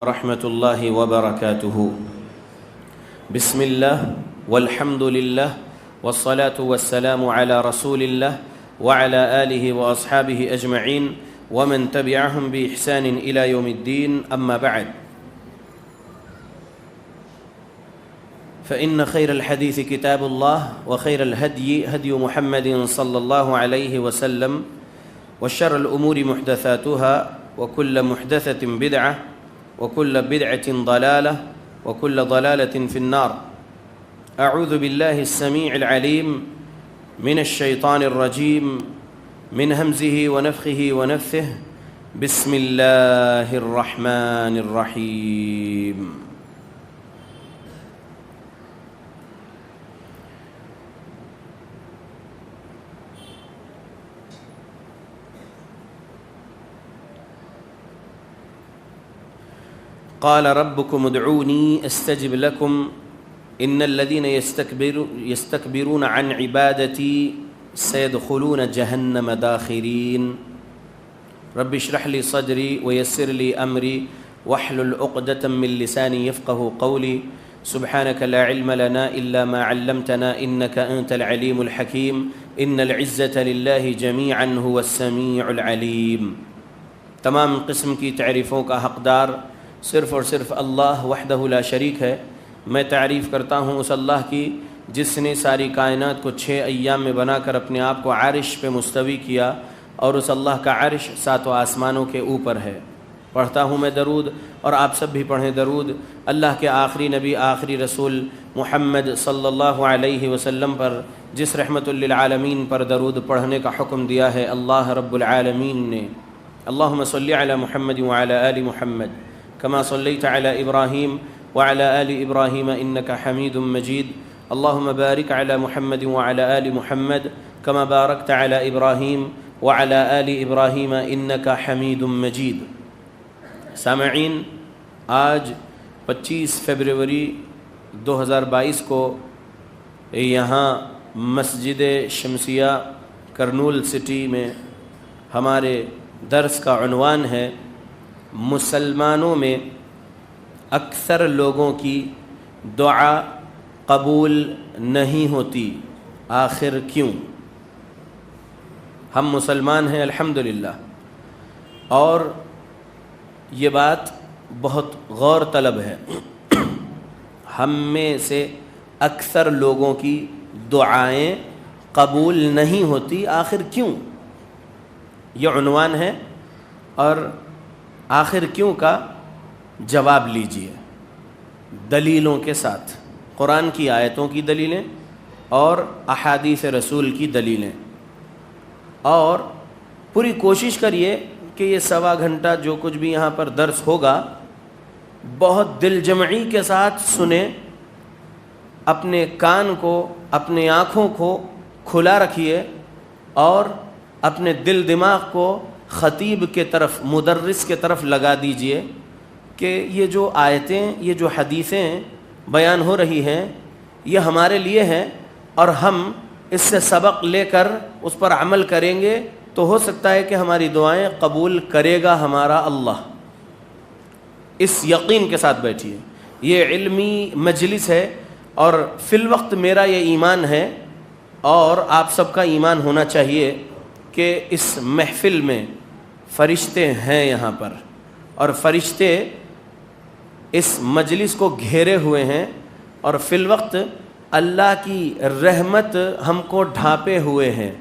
رحمة الله وبركاته. بسم الله والحمد لله والصلاة والسلام على رسول الله وعلى آله وأصحابه أجمعين ومن تبعهم بإحسان إلى يوم الدين. أما بعد، فإن خير الحديث كتاب الله وخير الهدي هدي محمد صلى الله عليه وسلم وشر الأمور محدثاتها وكل محدثة بدعة وكل بدعة ضلالة وكل ضلالة في النار. أعوذ بالله السميع العليم من الشيطان الرجيم من همزه ونفخه ونفثه. بسم الله الرحمن الرحيم. قال ربكم ادعوني استجب لكم ان الذين يستكبرون عن عبادتي سيدخلون جهنم داخرين. رب اشرح لي صدري ويسر لي امري واحلل عقدة من لساني يفقهوا قولي. سبحانك لا علم لنا الا ما علمتنا انك انت العليم الحكيم. ان العزة لله جميعا هو السميع العليم. تمام قسم کی تعریفوں کا حقدار صرف اور صرف اللہ وحدہ لا شریک ہے. میں تعریف کرتا ہوں اس اللہ کی جس نے ساری کائنات کو 6 ایام میں بنا کر اپنے آپ کو عرش پہ مستوی کیا، اور اس اللہ کا عرش 7 آسمانوں کے اوپر ہے. پڑھتا ہوں میں درود، اور آپ سب بھی پڑھیں درود اللہ کے آخری نبی آخری رسول محمد صلی اللہ علیہ وسلم پر، جس رحمت للعالمین پر درود پڑھنے کا حکم دیا ہے اللہ رب العالمین نے. اللہم صلی علی محمد وعلی آل محمد كما صليت على إبراهيم وعلى آل إبراهيم إنك حميد مجيد. اللهم بارك على محمد وعلى آل محمد كما باركت على إبراهيم وعلى آل إبراهيم إنك حميد مجيد. سامعین، آج 25 فروری 2022 کو یہاں مسجد شمسیہ کرنول سٹی میں ہمارے درس کا عنوان ہے مسلمانوں میں اکثر لوگوں کی دعا قبول نہیں ہوتی، آخر کیوں؟ ہم مسلمان ہیں الحمدللہ، اور یہ بات بہت غور طلب ہے. ہم میں سے اکثر لوگوں کی دعائیں قبول نہیں ہوتی، آخر کیوں؟ یہ عنوان ہے، اور آخر کیوں کا جواب لیجئے دلیلوں کے ساتھ، قرآن کی آیتوں کی دلیلیں اور احادیث رسول کی دلیلیں. اور پوری کوشش کریے کہ یہ 1.25 گھنٹہ جو کچھ بھی یہاں پر درس ہوگا بہت دل جمعی کے ساتھ سنیں. اپنے کان کو، اپنے آنکھوں کو کھلا رکھیے، اور اپنے دل دماغ کو خطیب کے طرف، مدرس کے طرف لگا دیجئے کہ یہ جو آیتیں، یہ جو حدیثیں بیان ہو رہی ہیں یہ ہمارے لیے ہیں، اور ہم اس سے سبق لے کر اس پر عمل کریں گے تو ہو سکتا ہے کہ ہماری دعائیں قبول کرے گا ہمارا اللہ. اس یقین کے ساتھ بیٹھیے. یہ علمی مجلس ہے، اور فی الوقت میرا یہ ایمان ہے، اور آپ سب کا ایمان ہونا چاہیے کہ اس محفل میں فرشتے ہیں یہاں پر، اور فرشتے اس مجلس کو گھیرے ہوئے ہیں، اور فی الوقت اللہ کی رحمت ہم کو ڈھانپے ہوئے ہیں.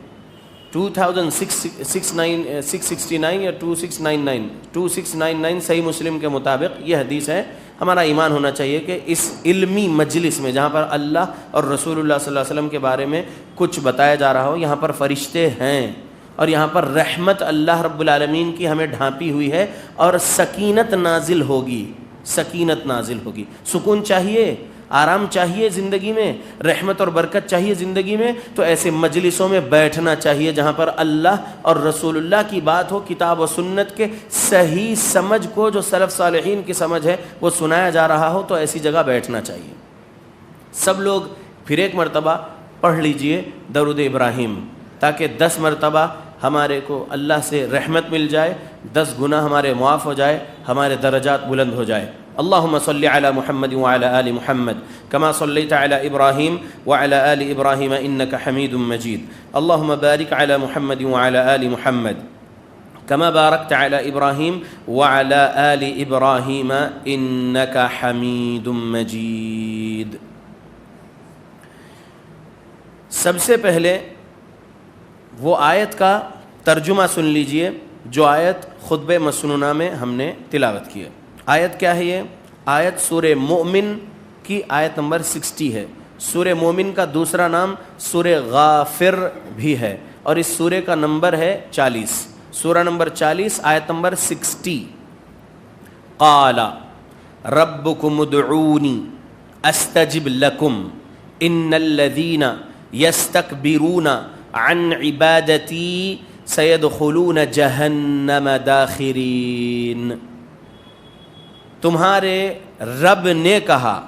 2669 یا 2699 صحیح مسلم کے مطابق یہ حدیث ہے. ہمارا ایمان ہونا چاہیے کہ اس علمی مجلس میں جہاں پر اللہ اور رسول اللہ صلی اللہ علیہ وسلم کے بارے میں کچھ بتایا جا رہا ہو، یہاں پر فرشتے ہیں، اور یہاں پر رحمت اللہ رب العالمین کی ہمیں ڈھانپی ہوئی ہے، اور سکینت نازل ہوگی، سکینت نازل ہوگی. سکون چاہیے، آرام چاہیے زندگی میں، رحمت اور برکت چاہیے زندگی میں، تو ایسے مجلسوں میں بیٹھنا چاہیے جہاں پر اللہ اور رسول اللہ کی بات ہو، کتاب و سنت کے صحیح سمجھ کو، جو سلف صالحین کی سمجھ ہے وہ سنایا جا رہا ہو، تو ایسی جگہ بیٹھنا چاہیے. سب لوگ پھر ایک مرتبہ پڑھ لیجئے درود ابراہیم، تاکہ 10 مرتبہ ہمارے کو اللہ سے رحمت مل جائے, 10 گناہ ہمارے معاف ہو جائے, ہمارے درجات بلند ہو جائے. اللہم صلی علی محمد وعلی آل محمد کما صلیت علی ابراہیم وعلی آل ابراہیم انک حمید مجید. اللہم بارک علی محمد وعلی آل محمد کما بارکت علی ابراہیم وعلی آل ابراہیم انک حمید مجید. سب سے پہلے وہ آیت کا ترجمہ سن لیجئے جو آیت خطبہ مسنونہ میں ہم نے تلاوت کی ہے. آیت کیا ہے؟ یہ آیت سورہ مومن کی آیت نمبر 60 ہے. سورہ مومن کا دوسرا نام سورہ غافر بھی ہے, اور اس سورہ کا نمبر ہے 40. سورہ نمبر 40 آیت نمبر 60. قال ربکم ادعونی استجب لکم ان الذین یستکبرون عن عبادتی سیدخلون جہنم داخرین. تمہارے رب نے کہا,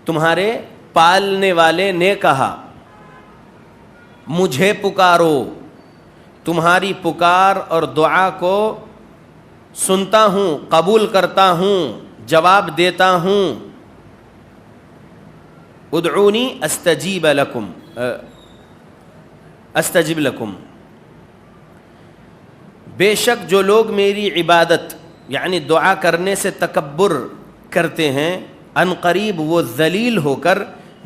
تمہارے پالنے والے نے کہا, مجھے پکارو, تمہاری پکار اور دعا کو سنتا ہوں, قبول کرتا ہوں, جواب دیتا ہوں. ادعونی استجیب لکم, استجب لکم. بے شک جو لوگ میری عبادت یعنی دعا کرنے سے تکبر کرتے ہیں, ان قریب وہ ذلیل ہو کر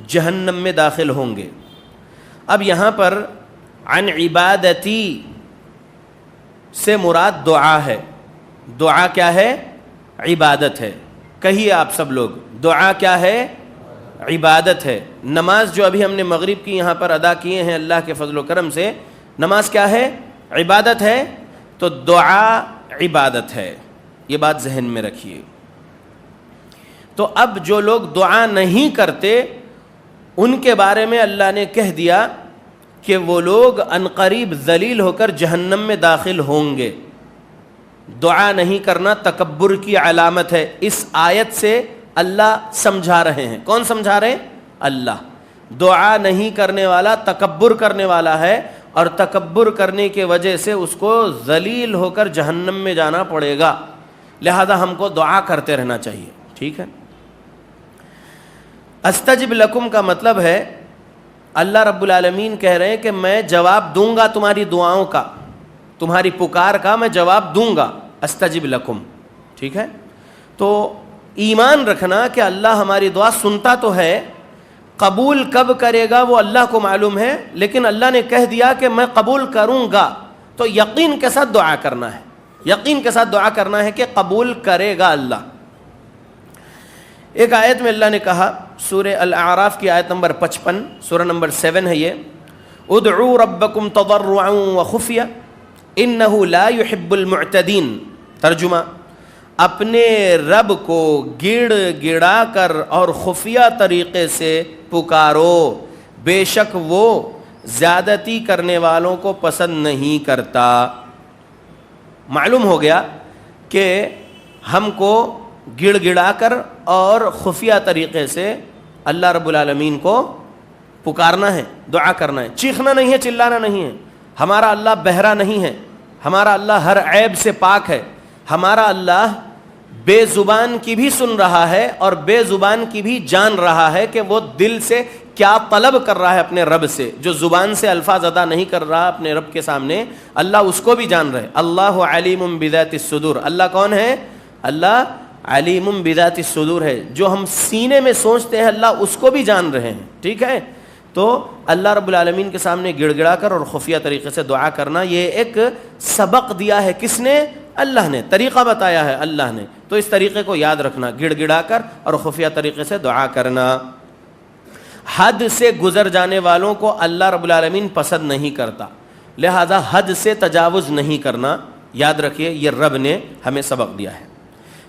جہنم میں داخل ہوں گے. اب یہاں پر عن عبادتی سے مراد دعا ہے. دعا کیا ہے؟ عبادت ہے. کہیے آپ سب لوگ, دعا کیا ہے؟ عبادت ہے. نماز جو ابھی ہم نے مغرب کی یہاں پر ادا کیے ہیں اللہ کے فضل و کرم سے, نماز کیا ہے؟ عبادت ہے. تو دعا عبادت ہے, یہ بات ذہن میں رکھیے. تو اب جو لوگ دعا نہیں کرتے ان کے بارے میں اللہ نے کہہ دیا کہ وہ لوگ عنقریب ذلیل ہو کر جہنم میں داخل ہوں گے. دعا نہیں کرنا تکبر کی علامت ہے. اس آیت سے اللہ سمجھا رہے ہیں. کون سمجھا رہے ہیں؟ اللہ. دعا نہیں کرنے والا تکبر کرنے والا ہے, اور تکبر کرنے کی وجہ سے اس کو ذلیل ہو کر جہنم میں جانا پڑے گا. لہذا ہم کو دعا کرتے رہنا چاہیے. ٹھیک ہے. استجب لکم کا مطلب ہے اللہ رب العالمین کہہ رہے ہیں کہ میں جواب دوں گا تمہاری دعاؤں کا, تمہاری پکار کا میں جواب دوں گا. استجب لکم. ٹھیک ہے. تو ایمان رکھنا کہ اللہ ہماری دعا سنتا تو ہے, قبول کب کرے گا وہ اللہ کو معلوم ہے, لیکن اللہ نے کہہ دیا کہ میں قبول کروں گا. تو یقین کے ساتھ دعا کرنا ہے, یقین کے ساتھ دعا کرنا ہے کہ قبول کرے گا اللہ. ایک آیت میں اللہ نے کہا, سورہ الاعراف کی آیت نمبر 55, سورہ نمبر 7 ہے یہ, ادعوا ربکم تضرعا وخفیا انہ لا يحب المعتدین. ترجمہ, اپنے رب کو گڑ گڑا کر اور خفیہ طریقے سے پکارو, بے شک وہ زیادتی کرنے والوں کو پسند نہیں کرتا. معلوم ہو گیا کہ ہم کو گڑ گڑا کر اور خفیہ طریقے سے اللہ رب العالمین کو پکارنا ہے, دعا کرنا ہے. چیخنا نہیں ہے, چلانا نہیں ہے. ہمارا اللہ بہرا نہیں ہے, ہمارا اللہ ہر عیب سے پاک ہے. ہمارا اللہ بے زبان کی بھی سن رہا ہے اور بے زبان کی بھی جان رہا ہے کہ وہ دل سے کیا طلب کر رہا ہے اپنے رب سے. جو زبان سے الفاظ ادا نہیں کر رہا اپنے رب کے سامنے, اللہ اس کو بھی جان رہے. اللہ علیم بذات الصدور. اللہ کون ہے؟ اللہ علیم بذات الصدور ہے. جو ہم سینے میں سوچتے ہیں اللہ اس کو بھی جان رہے ہیں. ٹھیک ہے. تو اللہ رب العالمین کے سامنے گڑ گڑا کر اور خفیہ طریقے سے دعا کرنا, یہ ایک سبق دیا ہے. کس نے؟ اللہ نے. طریقہ بتایا ہے اللہ نے. تو اس طریقے کو یاد رکھنا, گڑ گڑا کر اور خفیہ طریقے سے دعا کرنا. حد سے گزر جانے والوں کو اللہ رب العالمین پسند نہیں کرتا, لہذا حد سے تجاوز نہیں کرنا. یاد رکھیے, یہ رب نے ہمیں سبق دیا ہے.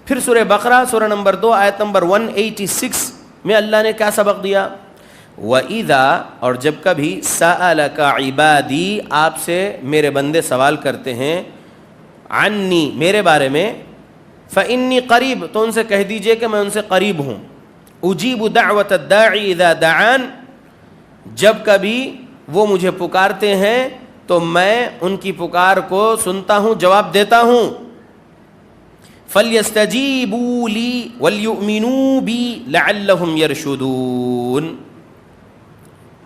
پھر سورہ بقرہ سورہ نمبر 2 آیت نمبر 186 میں اللہ نے کیا سبق دیا؟ وَإِذَا, اور جب کبھی سَأَلَكَ عِبَادِي, آپ سے میرے بندے سوال کرتے ہیں, عنی, میرے بارے میں, فَإِنِّي قریب, تو ان سے کہہ دیجئے کہ میں ان سے قریب ہوں. اجیب دعوت الداعی اذا دعان, جب کبھی وہ مجھے پکارتے ہیں تو میں ان کی پکار کو سنتا ہوں، جواب دیتا ہوں. فَلْيَسْتَجِيبُوا لِي وَلْيُؤْمِنُوا بِي لَعَلَّهُمْ يَرْشُدُونَ.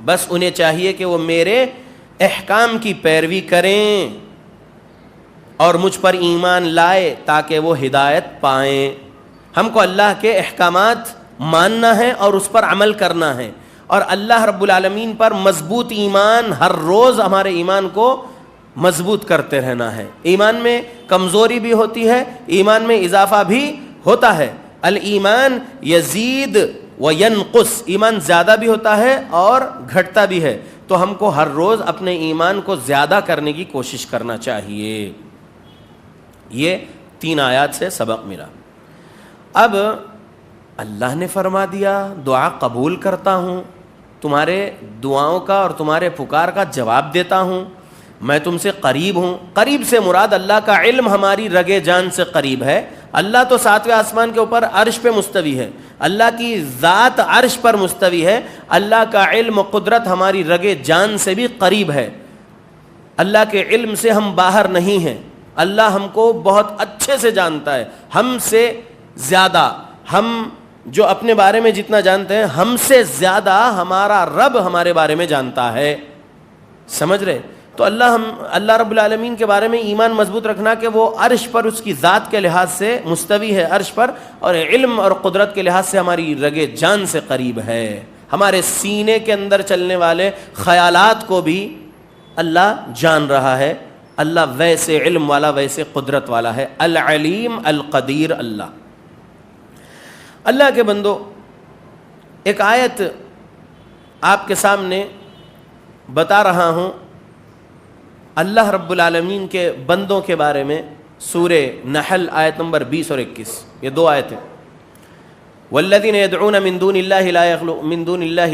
بس انہیں چاہیے کہ وہ میرے احکام کی پیروی کریں اور مجھ پر ایمان لائے تاکہ وہ ہدایت پائیں. ہم کو اللہ کے احکامات ماننا ہے اور اس پر عمل کرنا ہے، اور اللہ رب العالمین پر مضبوط ایمان، ہر روز ہمارے ایمان کو مضبوط کرتے رہنا ہے. ایمان میں کمزوری بھی ہوتی ہے، ایمان میں اضافہ بھی ہوتا ہے. الایمان یزید و ینقص، ایمان زیادہ بھی ہوتا ہے اور گھٹتا بھی ہے. تو ہم کو ہر روز اپنے ایمان کو زیادہ کرنے کی کوشش کرنا چاہیے. یہ 3 آیات سے سبق ملا. اب اللہ نے فرما دیا دعا قبول کرتا ہوں، تمہارے دعاؤں کا اور تمہارے پکار کا جواب دیتا ہوں، میں تم سے قریب ہوں. قریب سے مراد اللہ کا علم ہماری رگے جان سے قریب ہے. اللہ تو 7ویں آسمان کے اوپر عرش پہ مستوی ہے، اللہ کی ذات عرش پر مستوی ہے. اللہ کا علم و قدرت ہماری رگے جان سے بھی قریب ہے. اللہ کے علم سے ہم باہر نہیں ہیں. اللہ ہم کو بہت اچھے سے جانتا ہے، ہم سے زیادہ. ہم جو اپنے بارے میں جتنا جانتے ہیں، ہم سے زیادہ ہمارا رب ہمارے بارے میں جانتا ہے. سمجھ رہے؟ تو اللہ رب العالمین کے بارے میں ایمان مضبوط رکھنا کہ وہ عرش پر اس کی ذات کے لحاظ سے مستوی ہے عرش پر، اور علم اور قدرت کے لحاظ سے ہماری رگے جان سے قریب ہے. ہمارے سینے کے اندر چلنے والے خیالات کو بھی اللہ جان رہا ہے. اللہ ویسے علم والا، ویسے قدرت والا ہے. العلیم القدیر اللہ. اللہ کے بندو، ایک آیت آپ کے سامنے بتا رہا ہوں اللہ رب العالمین کے بندوں کے بارے میں. سورہ نحل آیت نمبر 20 اور 21، یہ 2 آیتیں. والذین یدعون من دون اللہ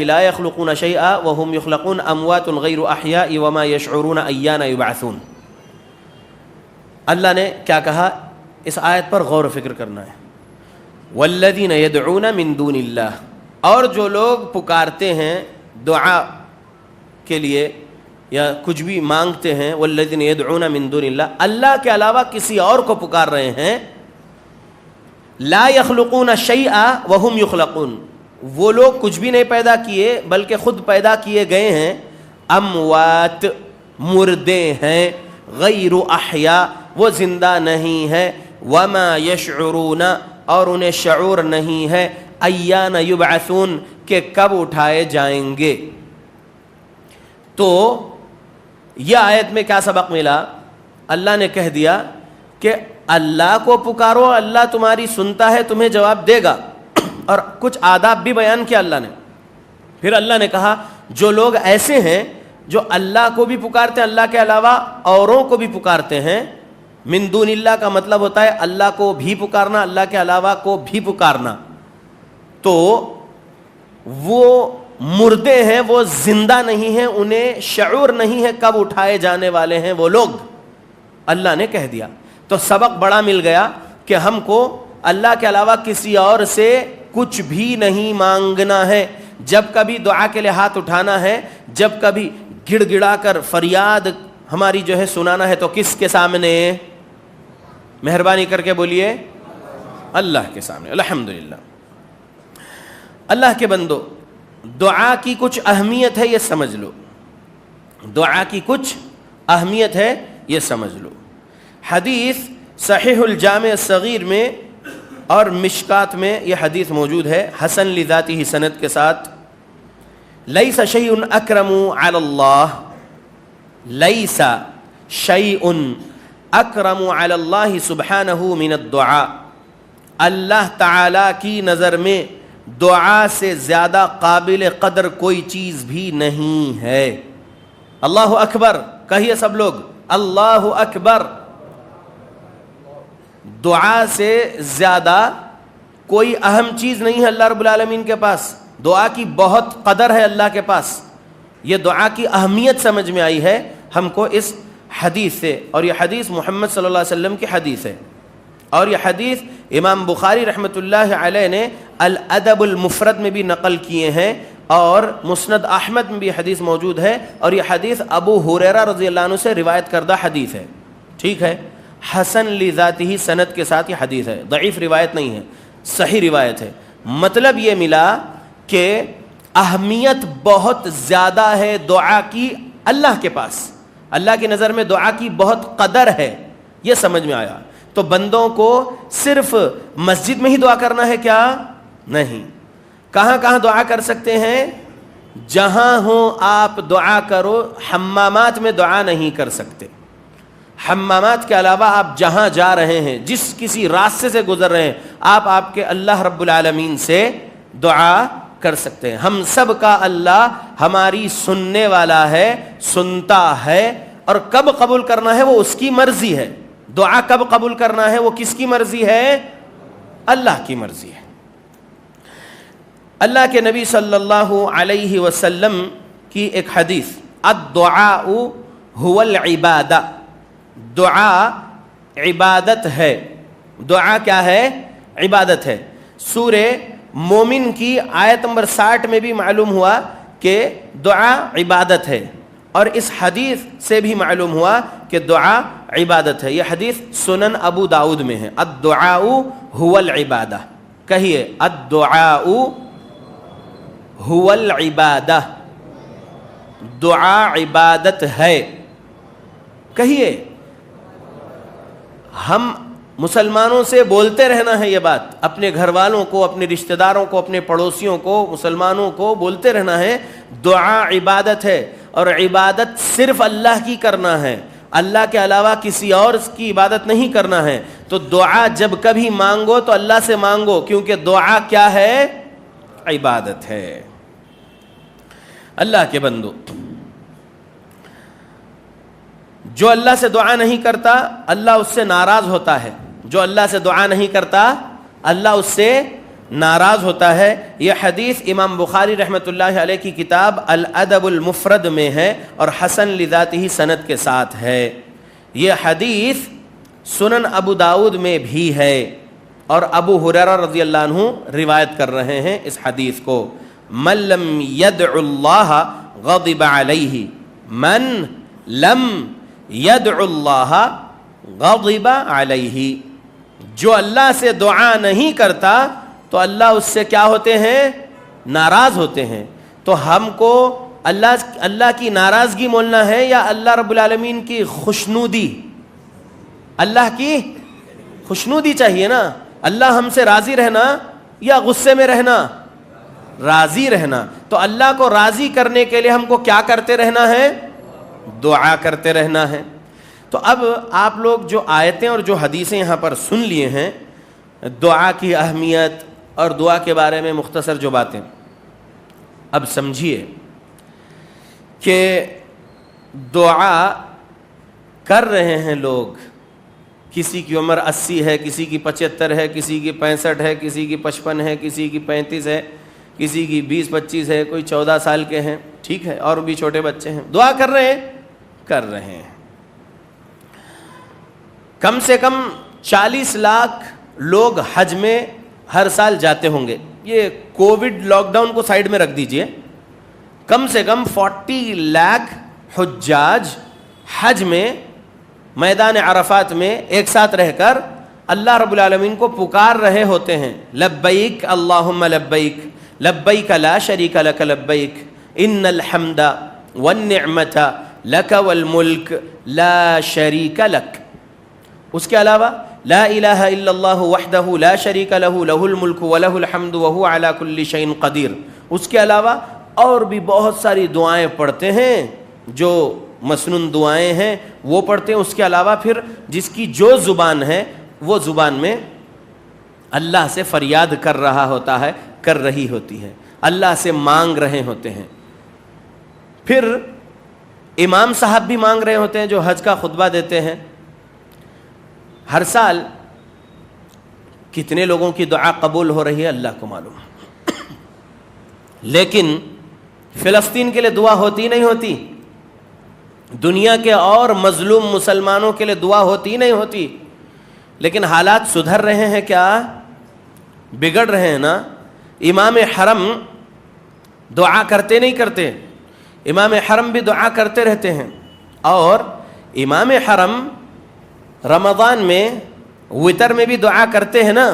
لا یخلقون شیئا وهم یخلقون اموات غیر احیاء وما یشعرون ایان یبعثون. اللہ نے کیا کہا، اس آیت پر غور و فکر کرنا ہے. والذین یدعون من دون اللہ، اور جو لوگ پکارتے ہیں دعا کے لیے یا کچھ بھی مانگتے ہیں، والذین یدعون من دون اللہ، اللہ کے علاوہ کسی اور کو پکار رہے ہیں. لا یخلقون شیئا وهم یخلقون، وہ لوگ کچھ بھی نہیں پیدا کیے بلکہ خود پیدا کیے گئے ہیں. اموات، مردے ہیں. غیر احیاء، وہ زندہ نہیں ہے. وما یشعرون، اور انہیں شعور نہیں ہے. ایان یبعثون، کہ کب اٹھائے جائیں گے. تو یہ آیت میں کیا سبق ملا؟ اللہ نے کہہ دیا کہ اللہ کو پکارو، اللہ تمہاری سنتا ہے، تمہیں جواب دے گا. اور کچھ آداب بھی بیان کیا اللہ نے. پھر اللہ نے کہا جو لوگ ایسے ہیں جو اللہ کو بھی پکارتے ہیں، اللہ کے علاوہ اوروں کو بھی پکارتے ہیں. من دون اللہ کا مطلب ہوتا ہے اللہ کو بھی پکارنا، اللہ کے علاوہ کو بھی پکارنا. تو وہ مردے ہیں، وہ زندہ نہیں ہیں، انہیں شعور نہیں ہے کب اٹھائے جانے والے ہیں وہ لوگ. اللہ نے کہہ دیا. تو سبق بڑا مل گیا کہ ہم کو اللہ کے علاوہ کسی اور سے کچھ بھی نہیں مانگنا ہے. جب کبھی دعا کے لیے ہاتھ اٹھانا ہے، جب کبھی گڑ گڑا کر فریاد ہماری جو ہے سنانا ہے، تو کس کے سامنے؟ مہربانی کر کے بولیے، اللہ کے سامنے. الحمدللہ. اللہ کے بندو، دعا کی کچھ اہمیت ہے، یہ سمجھ لو. دعا کی کچھ اہمیت ہے، یہ سمجھ لو. حدیث صحیح الجامع الصغیر میں اور مشکات میں یہ حدیث موجود ہے حسن لذاتہ سند کے ساتھ. لیس شیء اکرم علی اللہ، لیس شیء اکرم علی اللہ سبحانہ من الدعاء. اللہ تعالی کی نظر میں دعا سے زیادہ قابل قدر کوئی چیز بھی نہیں ہے. اللہ اکبر کہیے سب لوگ، اللہ اکبر. دعا سے زیادہ کوئی اہم چیز نہیں ہے اللہ رب العالمین کے پاس. دعا کی بہت قدر ہے اللہ کے پاس. یہ دعا کی اہمیت سمجھ میں آئی ہے ہم کو اس حدیث سے، اور یہ حدیث محمد صلی اللہ علیہ وسلم کی حدیث ہے. اور یہ حدیث امام بخاری رحمۃ اللہ علیہ نے الادب المفرد میں بھی نقل کیے ہیں، اور مسند احمد میں بھی حدیث موجود ہے, اور یہ حدیث ابو ہریرہ رضی اللہ عنہ سے روایت کردہ حدیث ہے. ٹھیک ہے, حسن لذاتہ سند کے ساتھ یہ حدیث ہے, ضعیف روایت نہیں ہے, صحیح روایت ہے. مطلب یہ ملا کہ اہمیت بہت زیادہ ہے دعا کی اللہ کے پاس, اللہ کی نظر میں دعا کی بہت قدر ہے, یہ سمجھ میں آیا. تو بندوں کو صرف مسجد میں ہی دعا کرنا ہے کیا؟ نہیں. کہاں کہاں دعا کر سکتے ہیں؟ جہاں ہوں آپ دعا کرو. حمامات میں دعا نہیں کر سکتے. حمامات کے علاوہ آپ جہاں جا رہے ہیں, جس کسی راستے سے گزر رہے ہیں, آپ کے اللہ رب العالمین سے دعا کر سکتے ہیں. ہم سب کا اللہ ہماری سننے والا ہے, سنتا ہے, اور کب قبول کرنا ہے وہ اس کی مرضی ہے. دعا کب قبول کرنا ہے وہ کس کی مرضی ہے؟ اللہ کی مرضی ہے. اللہ کے نبی صلی اللہ علیہ وسلم کی ایک حدیث, الدعاء هو العبادہ, دعا عبادت ہے. دعا کیا ہے؟ عبادت ہے. سورہ مومن کی آیت نمبر 60 میں بھی معلوم ہوا کہ دعا عبادت ہے, اور اس حدیث سے بھی معلوم ہوا کہ دعا عبادت ہے. یہ حدیث سنن ابو داؤد میں ہے. الدعاء هو العبادہ. کہیے الدعاء هو العبادہ, دعا عبادت ہے. کہیے. ہم مسلمانوں سے بولتے رہنا ہے یہ بات, اپنے گھر والوں کو, اپنے رشتہ داروں کو, اپنے پڑوسیوں کو, مسلمانوں کو بولتے رہنا ہے دعا عبادت ہے, اور عبادت صرف اللہ کی کرنا ہے, اللہ کے علاوہ کسی اور کی عبادت نہیں کرنا ہے. تو دعا جب کبھی مانگو تو اللہ سے مانگو, کیونکہ دعا کیا ہے؟ عبادت ہے. اللہ کے بندو, جو اللہ سے دعا نہیں کرتا اللہ اس سے ناراض ہوتا ہے. جو اللہ سے دعا نہیں کرتا اللہ اس سے ناراض ہوتا ہے. یہ حدیث امام بخاری رحمۃ اللہ علیہ کی کتاب الادب المفرد میں ہے, اور حسن لذاتہ سند کے ساتھ ہے. یہ حدیث سنن ابو داؤد میں بھی ہے, اور ابو ہریرہ رضی اللہ عنہ روایت کر رہے ہیں اس حدیث کو. من لم يدع اللہ غضب علیہ, من لم يدع اللہ غضب علیہ, جو اللہ سے دعا نہیں کرتا تو اللہ اس سے کیا ہوتے ہیں؟ ناراض ہوتے ہیں. تو ہم کو اللہ کی ناراضگی مولنا ہے یا اللہ رب العالمین کی خوشنودی؟ اللہ کی خوشنودی چاہیے نا. اللہ ہم سے راضی رہنا یا غصے میں رہنا؟ راضی رہنا. تو اللہ کو راضی کرنے کے لیے ہم کو کیا کرتے رہنا ہے؟ دعا کرتے رہنا ہے. تو اب آپ لوگ جو آیتیں اور جو حدیثیں یہاں پر سن لیے ہیں, دعا کی اہمیت اور دعا کے بارے میں مختصر جو باتیں, اب سمجھیے کہ دعا کر رہے ہیں لوگ. کسی کی عمر 80 ہے, کسی کی 75 ہے, کسی کی 65 ہے, کسی کی 55 ہے, کسی کی 35 ہے, کسی کی 20-25 ہے, کوئی 14 سال کے ہیں, ٹھیک ہے, اور بھی چھوٹے بچے ہیں. دعا کر رہے ہیں. کم سے کم 40 لاکھ لوگ حج میں ہر سال جاتے ہوں گے. یہ کووڈ لاک ڈاؤن کو سائیڈ میں رکھ دیجئے, کم سے کم 40 لاکھ حجاج حج میں میدان عرفات میں ایک ساتھ رہ کر اللہ رب العالمین کو پکار رہے ہوتے ہیں. لبیک اللہم لبیک, لبیک لا شریک لک لبیک, ان الحمد والنعمت لک والملک لا شریک لک. اس کے علاوہ لا الہ الا اللہ وحدہ لا شریک لہ لہ الملک ولہ الحمد وہو علی کل شیء قدیر. اس کے علاوہ اور بھی بہت ساری دعائیں پڑھتے ہیں, جو مسنون دعائیں ہیں وہ پڑھتے ہیں. اس کے علاوہ پھر جس کی جو زبان ہے وہ زبان میں اللہ سے فریاد کر رہا ہوتا ہے, کر رہی ہوتی ہے, اللہ سے مانگ رہے ہوتے ہیں. پھر امام صاحب بھی مانگ رہے ہوتے ہیں جو حج کا خطبہ دیتے ہیں. ہر سال کتنے لوگوں کی دعا قبول ہو رہی ہے اللہ کو معلوم. لیکن فلسطین کے لیے دعا ہوتی نہیں ہوتی, دنیا کے اور مظلوم مسلمانوں کے لیے دعا ہوتی نہیں ہوتی. لیکن حالات سدھر رہے ہیں کیا؟ بگڑ رہے ہیں نا. امام حرم دعا کرتے نہیں کرتے؟ امام حرم بھی دعا کرتے رہتے ہیں، اور امام حرم رمضان میں وتر میں بھی دعا کرتے ہیں نا،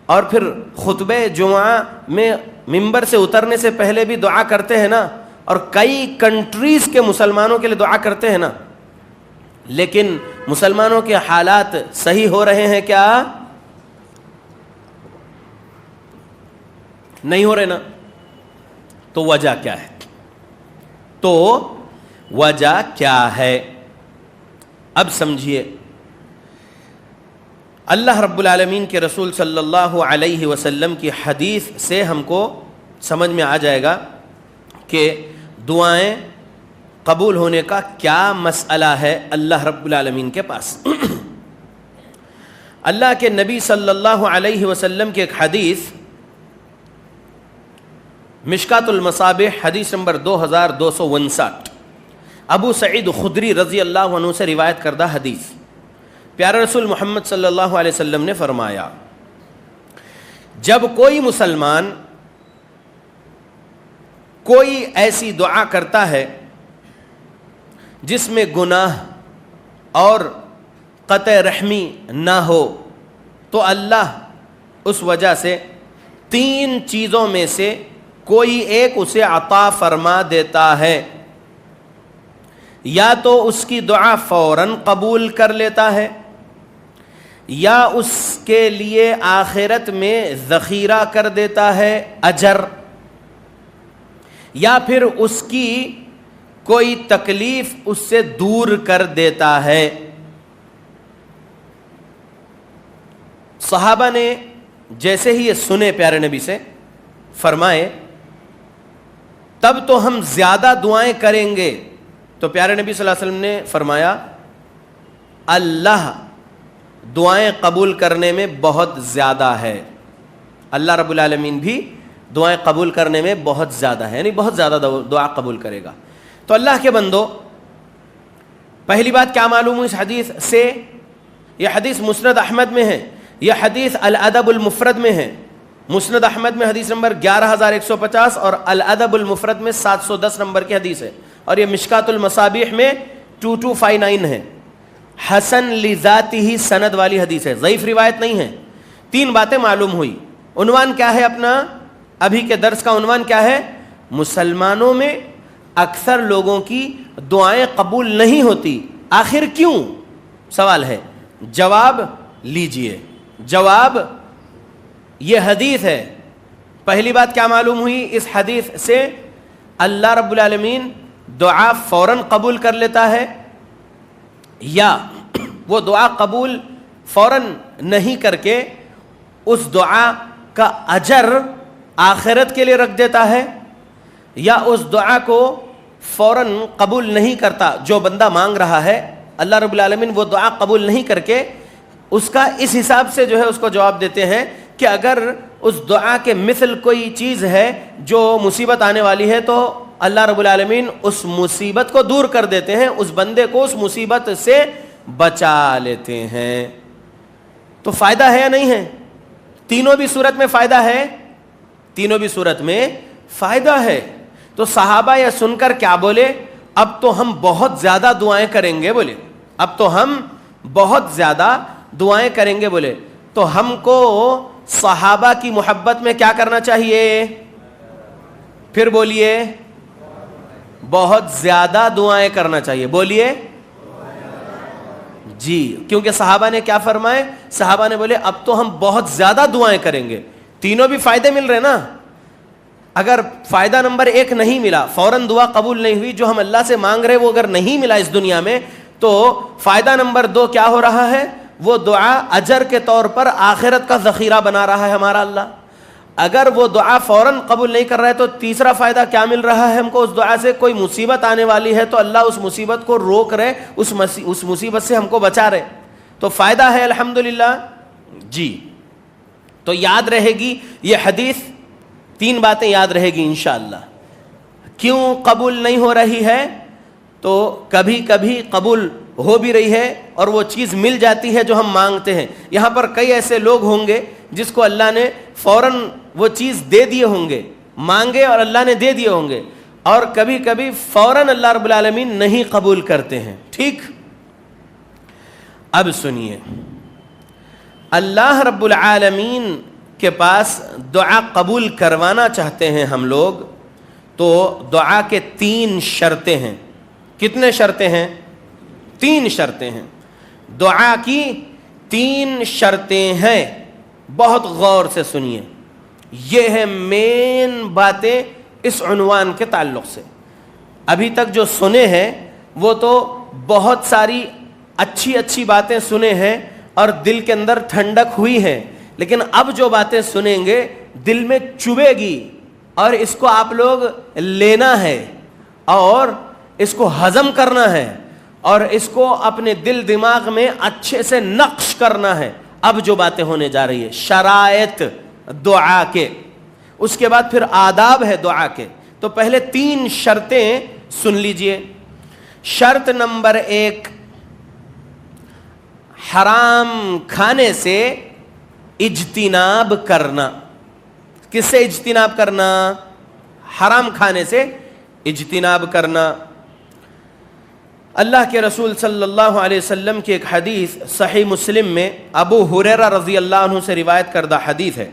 اور پھر خطبہ جمعہ میں ممبر سے اترنے سے پہلے بھی دعا کرتے ہیں نا، اور کئی کنٹریز کے مسلمانوں کے لیے دعا کرتے ہیں نا. لیکن مسلمانوں کے حالات صحیح ہو رہے ہیں کیا؟ نہیں ہو رہے نا. تو وجہ کیا ہے؟ تو وجہ کیا ہے؟ اب سمجھیے، اللہ رب العالمین کے رسول صلی اللہ علیہ وسلم کی حدیث سے ہم کو سمجھ میں آ جائے گا کہ دعائیں قبول ہونے کا کیا مسئلہ ہے اللہ رب العالمین کے پاس. اللہ کے نبی صلی اللہ علیہ وسلم کی ایک حدیث مشکات المصابیح حدیث نمبر 2259، ابو سعید خدری رضی اللہ عنہ سے روایت کردہ حدیث. پیارے رسول محمد صلی اللہ علیہ وسلم نے فرمایا، جب کوئی مسلمان کوئی ایسی دعا کرتا ہے جس میں گناہ اور قطع رحمی نہ ہو، تو اللہ اس وجہ سے 3 چیزوں میں سے کوئی ایک اسے عطا فرما دیتا ہے. یا تو اس کی دعا فوراً قبول کر لیتا ہے، یا اس کے لیے آخرت میں ذخیرہ کر دیتا ہے اجر، یا پھر اس کی کوئی تکلیف اس سے دور کر دیتا ہے. صحابہ نے جیسے ہی یہ سنے پیارے نبی سے، فرمائے تب تو ہم زیادہ دعائیں کریں گے. تو پیارے نبی صلی اللہ علیہ وسلم نے فرمایا، اللہ دعائیں قبول کرنے میں بہت زیادہ ہے. اللہ رب العالمین بھی دعائیں قبول کرنے میں بہت زیادہ ہے، یعنی بہت زیادہ دعا قبول کرے گا. تو اللہ کے بندو، پہلی بات کیا معلوم ہوئی اس حدیث سے؟ یہ حدیث مسند احمد میں ہے، یہ حدیث الادب المفرد میں ہے. مسند احمد میں حدیث نمبر 11150 اور الادب المفرد میں 710 نمبر کی حدیث ہے، اور یہ مشکات المصابیح میں 2259 ہے. حسن لذاتہ سند والی حدیث ہے، ضعیف روایت نہیں ہے. 3 باتیں معلوم ہوئی. عنوان کیا ہے اپنا ابھی کے درس کا؟ عنوان کیا ہے؟ مسلمانوں میں اکثر لوگوں کی دعائیں قبول نہیں ہوتی، آخر کیوں؟ سوال ہے، جواب لیجئے. جواب یہ حدیث ہے. پہلی بات کیا معلوم ہوئی اس حدیث سے؟ اللہ رب العالمین دعا فوراً قبول کر لیتا ہے، یا وہ دعا قبول فوراً نہیں کر کے اس دعا کا اجر آخرت کے لیے رکھ دیتا ہے، یا اس دعا کو فوراً قبول نہیں کرتا. جو بندہ مانگ رہا ہے، اللہ رب العالمین وہ دعا قبول نہیں کر کے اس کا اس حساب سے جو ہے اس کو جواب دیتے ہیں کہ اگر اس دعا کے مثل کوئی چیز ہے جو مصیبت آنے والی ہے تو اللہ رب العالمین اس مصیبت کو دور کر دیتے ہیں، اس بندے کو اس مصیبت سے بچا لیتے ہیں. تو فائدہ ہے یا نہیں ہے؟ تینوں بھی صورت میں فائدہ ہے، تینوں بھی صورت میں فائدہ ہے. تو صحابہ یہ سن کر کیا بولے؟ اب تو ہم بہت زیادہ دعائیں کریں گے. بولے اب تو ہم بہت زیادہ دعائیں کریں گے. بولے تو ہم کو صحابہ کی محبت میں کیا کرنا چاہیے؟ پھر بولیے، بہت زیادہ دعائیں کرنا چاہیے. بولیے جی، کیونکہ صحابہ نے کیا فرمائے؟ صحابہ نے بولے اب تو ہم بہت زیادہ دعائیں کریں گے. تینوں بھی فائدے مل رہے نا. اگر فائدہ نمبر 1 نہیں ملا، فوراً دعا قبول نہیں ہوئی، جو ہم اللہ سے مانگ رہے وہ اگر نہیں ملا اس دنیا میں، تو فائدہ نمبر 2 کیا ہو رہا ہے؟ وہ دعا اجر کے طور پر آخرت کا ذخیرہ بنا رہا ہے ہمارا اللہ. اگر وہ دعا فوراً قبول نہیں کر رہا ہے تو تیسرا فائدہ کیا مل رہا ہے ہم کو؟ اس دعا سے کوئی مصیبت آنے والی ہے تو اللہ اس مصیبت کو روک رہے، اس مصیبت سے ہم کو بچا رہے. تو فائدہ ہے الحمدللہ. جی تو یاد رہے گی یہ حدیث، 3 باتیں یاد رہے گی انشاءاللہ. کیوں قبول نہیں ہو رہی ہے؟ تو کبھی کبھی قبول ہو بھی رہی ہے اور وہ چیز مل جاتی ہے جو ہم مانگتے ہیں. یہاں پر کئی ایسے لوگ ہوں گے جس کو اللہ نے فوراً وہ چیز دے دیے ہوں گے، مانگے اور اللہ نے دے دیے ہوں گے، اور کبھی کبھی فوراً اللہ رب العالمین نہیں قبول کرتے ہیں. ٹھیک، اب سنیے، اللہ رب العالمین کے پاس دعا قبول کروانا چاہتے ہیں ہم لوگ، تو دعا کے 3 شرطیں ہیں. کتنے شرطیں ہیں؟ 3 شرطیں ہیں. دعا کی 3 شرطیں ہیں. بہت غور سے سنیے، یہ ہے مین باتیں اس عنوان کے تعلق سے. ابھی تک جو سنے ہیں وہ تو بہت ساری اچھی اچھی باتیں سنے ہیں اور دل کے اندر ٹھنڈک ہوئی ہے، لیکن اب جو باتیں سنیں گے دل میں چبھے گی، اور اس کو آپ لوگ لینا ہے اور اس کو ہضم کرنا ہے اور اس کو اپنے دل دماغ میں اچھے سے نقش کرنا ہے. اب جو باتیں ہونے جا رہی ہے شرائط دعا کے، اس کے بعد پھر آداب ہے دعا کے. تو پہلے 3 شرطیں سن لیجئے. شرط نمبر 1، حرام کھانے سے اجتناب کرنا. کس سے اجتناب کرنا؟ حرام کھانے سے اجتناب کرنا. اللہ کے رسول صلی اللہ علیہ وسلم کی ایک حدیث صحیح مسلم میں ابو ہریرہ رضی اللہ عنہ سے روایت کردہ حدیث ہے،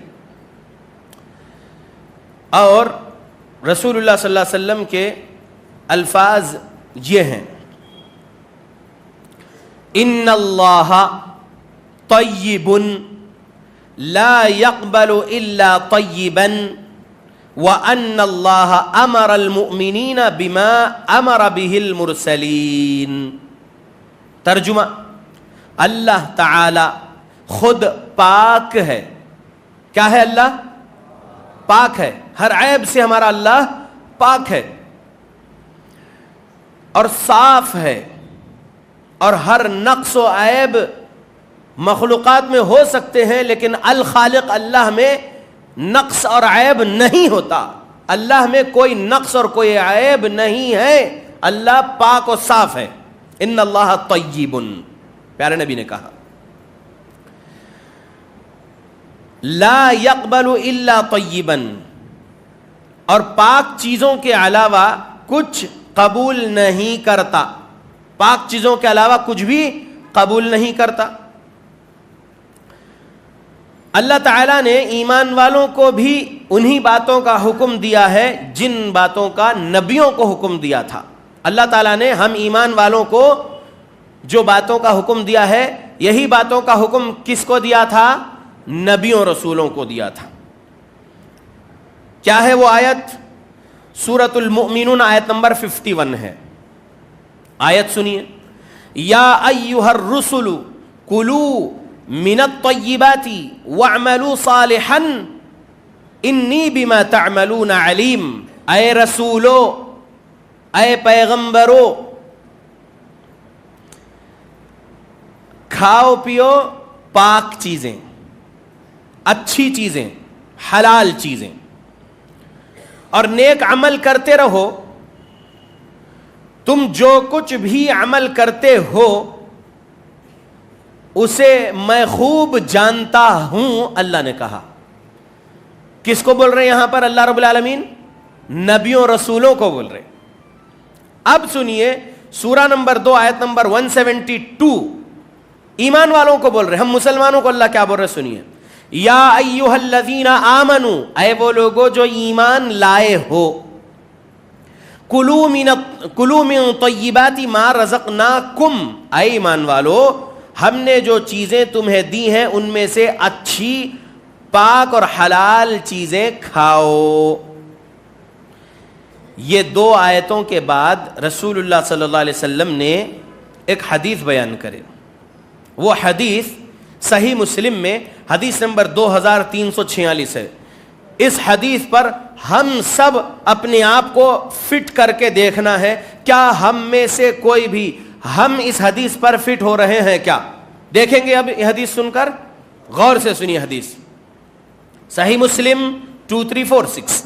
اور رسول اللہ صلی اللہ علیہ وسلم کے الفاظ یہ ہیں: ان اللہ طیب لا يقبل الا طیبا وان اللہ امر المؤمنین بما امر به المرسلین. ترجمہ: اللہ تعالی خود پاک ہے. کیا ہے؟ اللہ پاک ہے، ہر عیب سے ہمارا اللہ پاک ہے اور صاف ہے، اور ہر نقص و عیب مخلوقات میں ہو سکتے ہیں لیکن الخالق اللہ میں نقص اور عیب نہیں ہوتا. اللہ میں کوئی نقص اور کوئی عیب نہیں ہے، اللہ پاک و صاف ہے. ان اللہ طیب، پیارے نبی نے کہا لا يقبل الا طیبا، اور پاک چیزوں کے علاوہ کچھ قبول نہیں کرتا. پاک چیزوں کے علاوہ کچھ بھی قبول نہیں کرتا. اللہ تعالیٰ نے ایمان والوں کو بھی انہی باتوں کا حکم دیا ہے جن باتوں کا نبیوں کو حکم دیا تھا. اللہ تعالیٰ نے ہم ایمان والوں کو جو باتوں کا حکم دیا ہے، یہی باتوں کا حکم کس کو دیا تھا؟ نبیوں رسولوں کو دیا تھا. کیا ہے وہ آیت؟ سورۃ المؤمنون آیت نمبر 51 ہے. آیت سنیے: یا ایھا الرسل کلوا من الطیبات واعملوا صالحا انی بما تعملون علیم. اے رسولو، اے پیغمبرو، کھاؤ پیو پاک چیزیں، اچھی چیزیں، حلال چیزیں، اور نیک عمل کرتے رہو. تم جو کچھ بھی عمل کرتے ہو اسے میں خوب جانتا ہوں، اللہ نے کہا. کس کو بول رہے ہیں یہاں پر اللہ رب العالمین؟ نبیوں رسولوں کو بول رہے. اب سنیے سورہ نمبر 2 آیت نمبر 172، ایمان والوں کو بول رہے. ہم مسلمانوں کو اللہ کیا بول رہے؟ سنیے: یا ایھا الذین آمنوا، اے وہ لوگو جو ایمان لائے ہو، کلوا من طیبات ما رزقناکم، اے ایمان والو ہم نے جو چیزیں تمہیں دی ہیں ان میں سے اچھی پاک اور حلال چیزیں کھاؤ. یہ 2 آیتوں کے بعد رسول اللہ صلی اللہ علیہ وسلم نے ایک حدیث بیان کرے. وہ حدیث صحیح مسلم میں حدیث نمبر 2346 ہے. اس حدیث پر ہم سب اپنے آپ کو فٹ کر کے دیکھنا ہے. کیا ہم میں سے کوئی بھی ہم اس حدیث پر فٹ ہو رہے ہیں کیا؟ دیکھیں گے اب یہ حدیث سن کر. غور سے سنیے حدیث، صحیح مسلم 2346.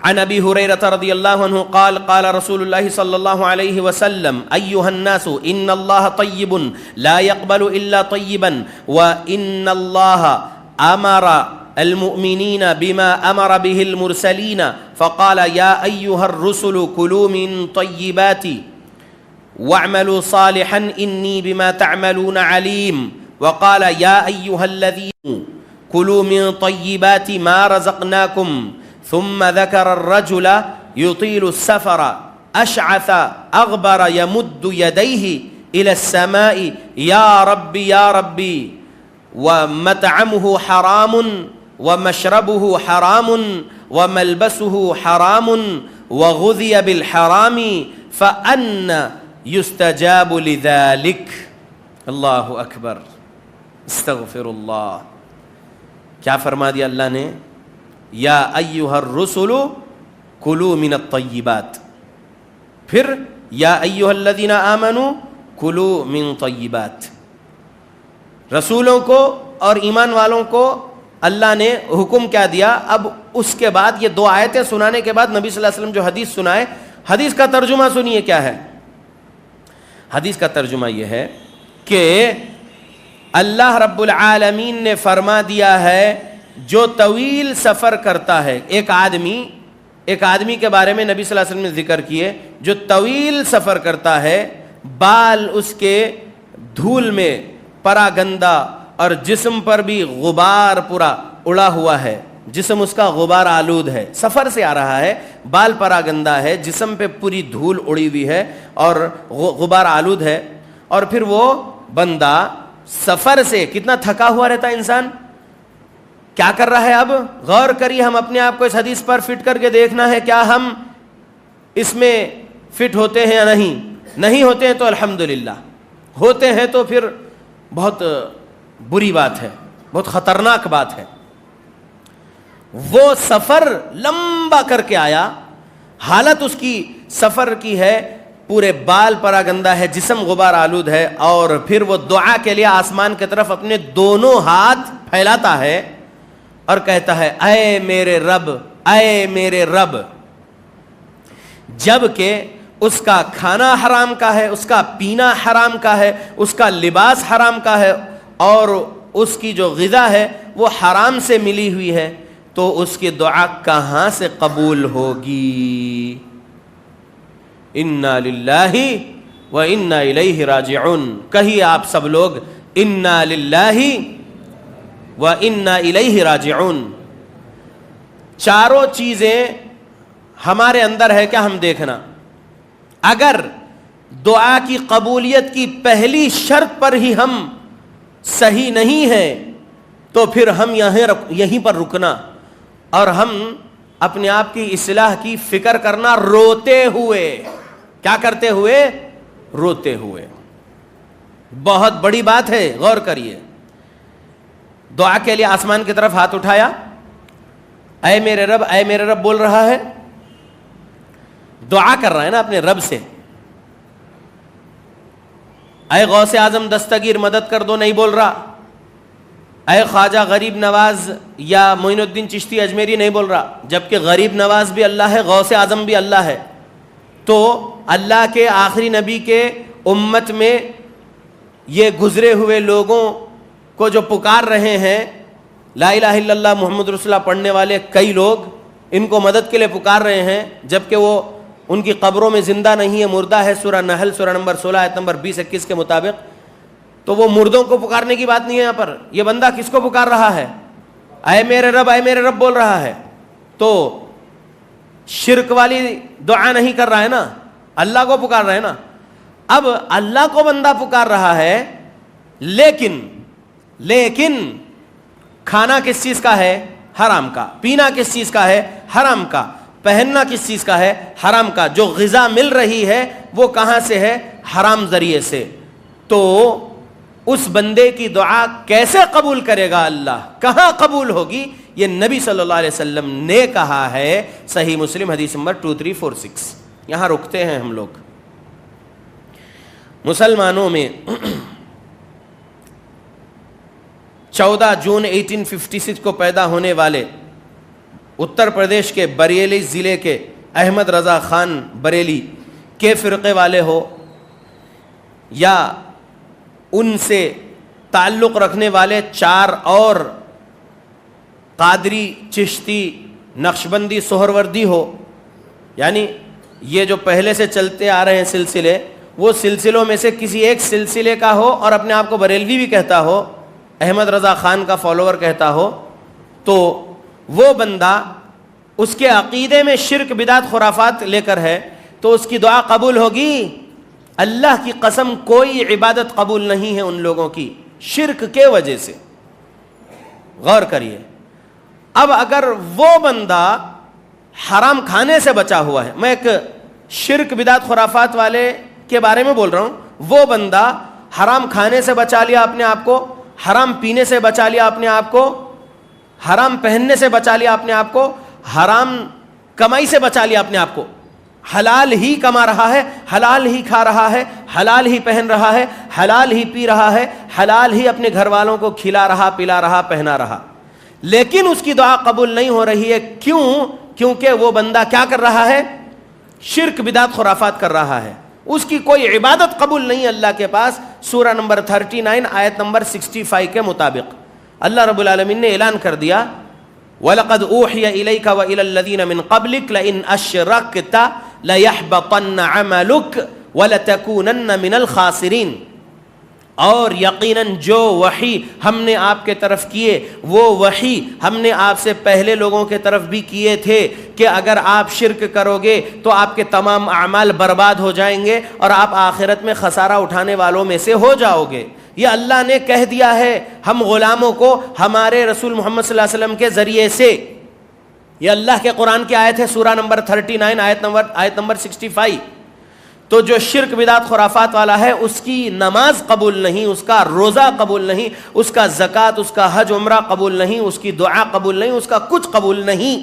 عن ابی ہریرہ رضی اللہ عنہ قال قال رسول اللہ صلی اللہ علیہ وسلم ایھا الناس ان اللہ طیب لا يقبل الا طیبا وان اللہ امر المؤمنين بما أمر به المرسلين فقال يا أيها الرسل كلوا من طيبات واعملوا صالحا إني بما تعملون عليم وقال يا أيها الذين كلوا من طيبات ما رزقناكم ثم ذكر الرجل يطيل السفر أشعث أغبر يمد يديه إلى السماء يا ربي يا ربي ومطعمه حرام ومشربه حرام وملبسه حرام وغذي بالحرام فأنى يستجاب لذلك. اللہ اکبر، استغفر اللہ. کیا فرما دیا اللہ نے؟ یا ایھا الرسل کلوا من الطیبات، پھر یا ایھا الذین آمنوا کلوا من طیبات. رسولوں کو اور ایمان والوں کو اللہ نے حکم کیا دیا؟ اب اس کے بعد یہ دو آیتیں سنانے کے بعد نبی صلی اللہ علیہ وسلم جو حدیث سنائے، حدیث کا ترجمہ سنیے کیا ہے. حدیث کا ترجمہ یہ ہے کہ اللہ رب العالمین نے فرما دیا ہے جو طویل سفر کرتا ہے، ایک آدمی کے بارے میں نبی صلی اللہ علیہ وسلم نے ذکر کیے، جو طویل سفر کرتا ہے، بال اس کے دھول میں پرا گندا اور جسم پر بھی غبار پورا اڑا ہوا ہے، جسم اس کا غبار آلود ہے، سفر سے آ رہا ہے، بال پرا گندا ہے، جسم پہ پوری دھول اڑی ہوئی ہے اور غبار آلود ہے، اور پھر وہ بندہ سفر سے کتنا تھکا ہوا رہتا ہے انسان، کیا کر رہا ہے؟ اب غور کریے، ہم اپنے آپ کو اس حدیث پر فٹ کر کے دیکھنا ہے، کیا ہم اس میں فٹ ہوتے ہیں یا نہیں ہوتے ہیں تو الحمدللہ، ہوتے ہیں تو پھر بہت بری بات ہے، بہت خطرناک بات ہے. وہ سفر لمبا کر کے آیا، حالت اس کی سفر کی ہے، پورے بال پرا گندا ہے، جسم غبار آلود ہے، اور پھر وہ دعا کے لیے آسمان کی طرف اپنے دونوں ہاتھ پھیلاتا ہے اور کہتا ہے اے میرے رب، اے میرے رب، جبکہ اس کا کھانا حرام کا ہے، اس کا پینا حرام کا ہے، اس کا لباس حرام کا ہے، اور اس کی جو غذا ہے وہ حرام سے ملی ہوئی ہے، تو اس کی دعا کہاں سے قبول ہوگی؟ انا للہ و انا الیہ راجعون. کہیے آپ سب لوگ انا للہ و انا الیہ راجعون. چاروں چیزیں ہمارے اندر ہے کیا؟ ہم دیکھنا. اگر دعا کی قبولیت کی پہلی شرط پر ہی ہم صحیح نہیں ہیں تو پھر ہم یہیں پر رکنا اور ہم اپنے آپ کی اصلاح کی فکر کرنا روتے ہوئے. کیا کرتے ہوئے؟ روتے ہوئے. بہت بڑی بات ہے، غور کریے. دعا کے لیے آسمان کی طرف ہاتھ اٹھایا، اے میرے رب، اے میرے رب بول رہا ہے، دعا کر رہا ہے نا اپنے رب سے. اے غوث اعظم دستگیر مدد کر دو نہیں بول رہا، اے خواجہ غریب نواز یا معین الدین چشتی اجمیری نہیں بول رہا، جبکہ غریب نواز بھی اللہ ہے، غوث اعظم بھی اللہ ہے. تو اللہ کے آخری نبی کے امت میں یہ گزرے ہوئے لوگوں کو جو پکار رہے ہیں، لا الہ الا اللہ محمد رسول اللہ پڑھنے والے کئی لوگ ان کو مدد کے لیے پکار رہے ہیں، جبکہ وہ ان کی قبروں میں زندہ نہیں ہے، مردہ ہے. سورہ نحل سورہ نمبر 16 آیت نمبر 20-21 کے مطابق. تو وہ مردوں کو پکارنے کی بات نہیں ہے یہاں پر. یہ بندہ کس کو پکار رہا ہے؟ اے میرے رب، اے میرے رب بول رہا ہے. تو شرک والی دعا نہیں کر رہا ہے نا، اللہ کو پکار رہا ہے نا. اب اللہ کو بندہ پکار رہا ہے، لیکن کھانا کس چیز کا ہے؟ حرام کا. پینا کس چیز کا ہے؟ حرام کا. پہننا کس چیز کا ہے؟ حرام کا. جو غذا مل رہی ہے وہ کہاں سے ہے؟ حرام ذریعے سے. تو اس بندے کی دعا کیسے قبول کرے گا اللہ؟ کہاں قبول ہوگی؟ یہ نبی صلی اللہ علیہ وسلم نے کہا ہے، صحیح مسلم حدیث نمبر 2346. یہاں رکتے ہیں ہم لوگ. مسلمانوں میں 14 جون 1856 کو پیدا ہونے والے اتر پردیش کے بریلی ضلع کے احمد رضا خان بریلی کے فرقے والے ہو یا ان سے تعلق رکھنے والے 4 اور قادری، چشتی، نقشبندی، سہروردی ہو، یعنی یہ جو پہلے سے چلتے آ رہے ہیں سلسلے، وہ سلسلوں میں سے کسی ایک سلسلے کا ہو اور اپنے آپ کو بریلوی بھی کہتا ہو، احمد رضا خان کا فالوور کہتا ہو، تو وہ بندہ اس کے عقیدے میں شرک، بدعت، خرافات لے کر ہے تو اس کی دعا قبول ہوگی؟ اللہ کی قسم کوئی عبادت قبول نہیں ہے ان لوگوں کی، شرک کے وجہ سے۔ غور کریے، اب اگر وہ بندہ حرام کھانے سے بچا ہوا ہے، میں ایک شرک، بدعت، خرافات والے کے بارے میں بول رہا ہوں، وہ بندہ حرام کھانے سے بچا لیا اپنے آپ کو، حرام پینے سے بچا لیا اپنے آپ کو، حرام پہننے سے بچا لیا اپنے آپ کو، حرام کمائی سے بچا لیا اپنے آپ کو، حلال ہی کما رہا ہے، حلال ہی کھا رہا ہے، حلال ہی پہن رہا ہے، حلال ہی پی رہا ہے، حلال ہی اپنے گھر والوں کو کھلا رہا، پلا رہا، پہنا رہا، لیکن اس کی دعا قبول نہیں ہو رہی ہے۔ کیوں؟ کیونکہ وہ بندہ کیا کر رہا ہے؟ شرک، بدعت، خرافات کر رہا ہے، اس کی کوئی عبادت قبول نہیں اللہ کے پاس۔ سورہ نمبر 39 آیت نمبر 65 کے مطابق اللہ رب العالمین نے اعلان کر دیا، وَلَقَدْ أُوحِيَ إِلَيْكَ وَإِلَى الَّذِينَ مِنْ قَبْلِكَ لَئِنْ أَشْرَكْتَ لَيَحْبَطَنَّ عَمَلُكَ وَلَتَكُونَنَّ مِنَ الْخَاسِرِينَ، اور یقیناً جو وحی ہم نے آپ کے طرف کیے، وہ وحی ہم نے آپ سے پہلے لوگوں کے طرف بھی کیے تھے کہ اگر آپ شرک کرو گے تو آپ کے تمام اعمال برباد ہو جائیں گے اور آپ آخرت میں خسارہ اٹھانے والوں میں سے ہو جاؤ گے۔ یہ اللہ نے کہہ دیا ہے ہم غلاموں کو ہمارے رسول محمد صلی اللہ علیہ وسلم کے ذریعے سے۔ یہ اللہ کے قرآن کی آیت ہے، سورہ نمبر 39 آیت نمبر 65۔ تو جو شرک، بدعت، خرافات والا ہے، اس کی نماز قبول نہیں، اس کا روزہ قبول نہیں، اس کا زکوٰۃ، اس کا حج عمرہ قبول نہیں، اس کی دعا قبول نہیں، اس کا کچھ قبول نہیں۔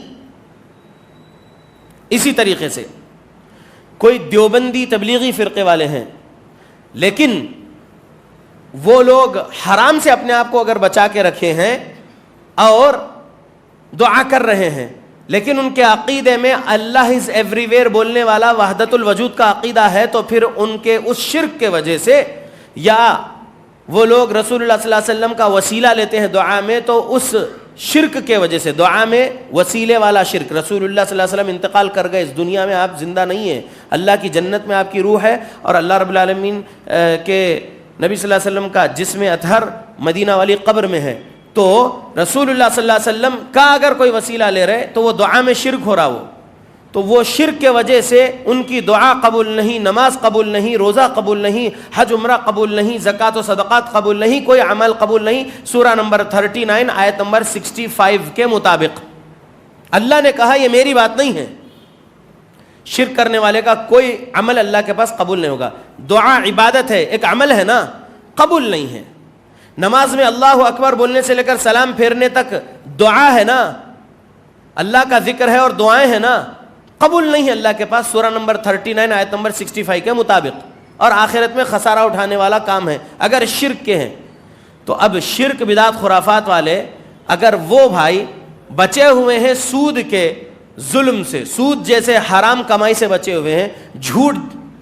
اسی طریقے سے کوئی دیوبندی تبلیغی فرقے والے ہیں، لیکن وہ لوگ حرام سے اپنے آپ کو اگر بچا کے رکھے ہیں اور دعا کر رہے ہیں، لیکن ان کے عقیدے میں اللہ از ایوری ویئر بولنے والا وحدت الوجود کا عقیدہ ہے، تو پھر ان کے اس شرک کے وجہ سے، یا وہ لوگ رسول اللہ صلی اللہ علیہ وسلم کا وسیلہ لیتے ہیں دعا میں، تو اس شرک کے وجہ سے، دعا میں وسیلے والا شرک، رسول اللہ صلی اللہ علیہ وسلم انتقال کر گئے، اس دنیا میں آپ زندہ نہیں ہیں، اللہ کی جنت میں آپ کی روح ہے، اور اللہ رب العالمین کے نبی صلی اللہ علیہ وسلم کا جسم اطہر مدینہ والی قبر میں ہے، تو رسول اللہ صلی اللہ علیہ وسلم کا اگر کوئی وسیلہ لے رہے تو وہ دعا میں شرک ہو رہا، تو وہ شرک کے وجہ سے ان کی دعا قبول نہیں، نماز قبول نہیں، روزہ قبول نہیں، حج عمرہ قبول نہیں، زکوٰۃ و صدقات قبول نہیں، کوئی عمل قبول نہیں۔ سورہ نمبر 39 آیت نمبر 65 کے مطابق اللہ نے کہا یہ میری بات نہیں ہے، شرک کرنے والے کا کوئی عمل اللہ کے پاس قبول نہیں ہوگا۔ دعا عبادت ہے، ایک عمل ہے نا، قبول نہیں ہے۔ نماز میں اللہ اکبر بولنے سے لے کر سلام پھیرنے تک دعا ہے نا، اللہ کا ذکر ہے اور دعائیں ہیں نا، قبول نہیں ہے اللہ کے پاس، سورہ نمبر 39 آیت نمبر 65 کے مطابق، اور آخرت میں خسارہ اٹھانے والا کام ہے اگر شرک کے ہیں۔ تو اب شرک، بدعت، خرافات والے اگر وہ بھائی بچے ہوئے ہیں سود کے ظلم سے، سود جیسے حرام کمائی سے بچے ہوئے ہیں، جھوٹ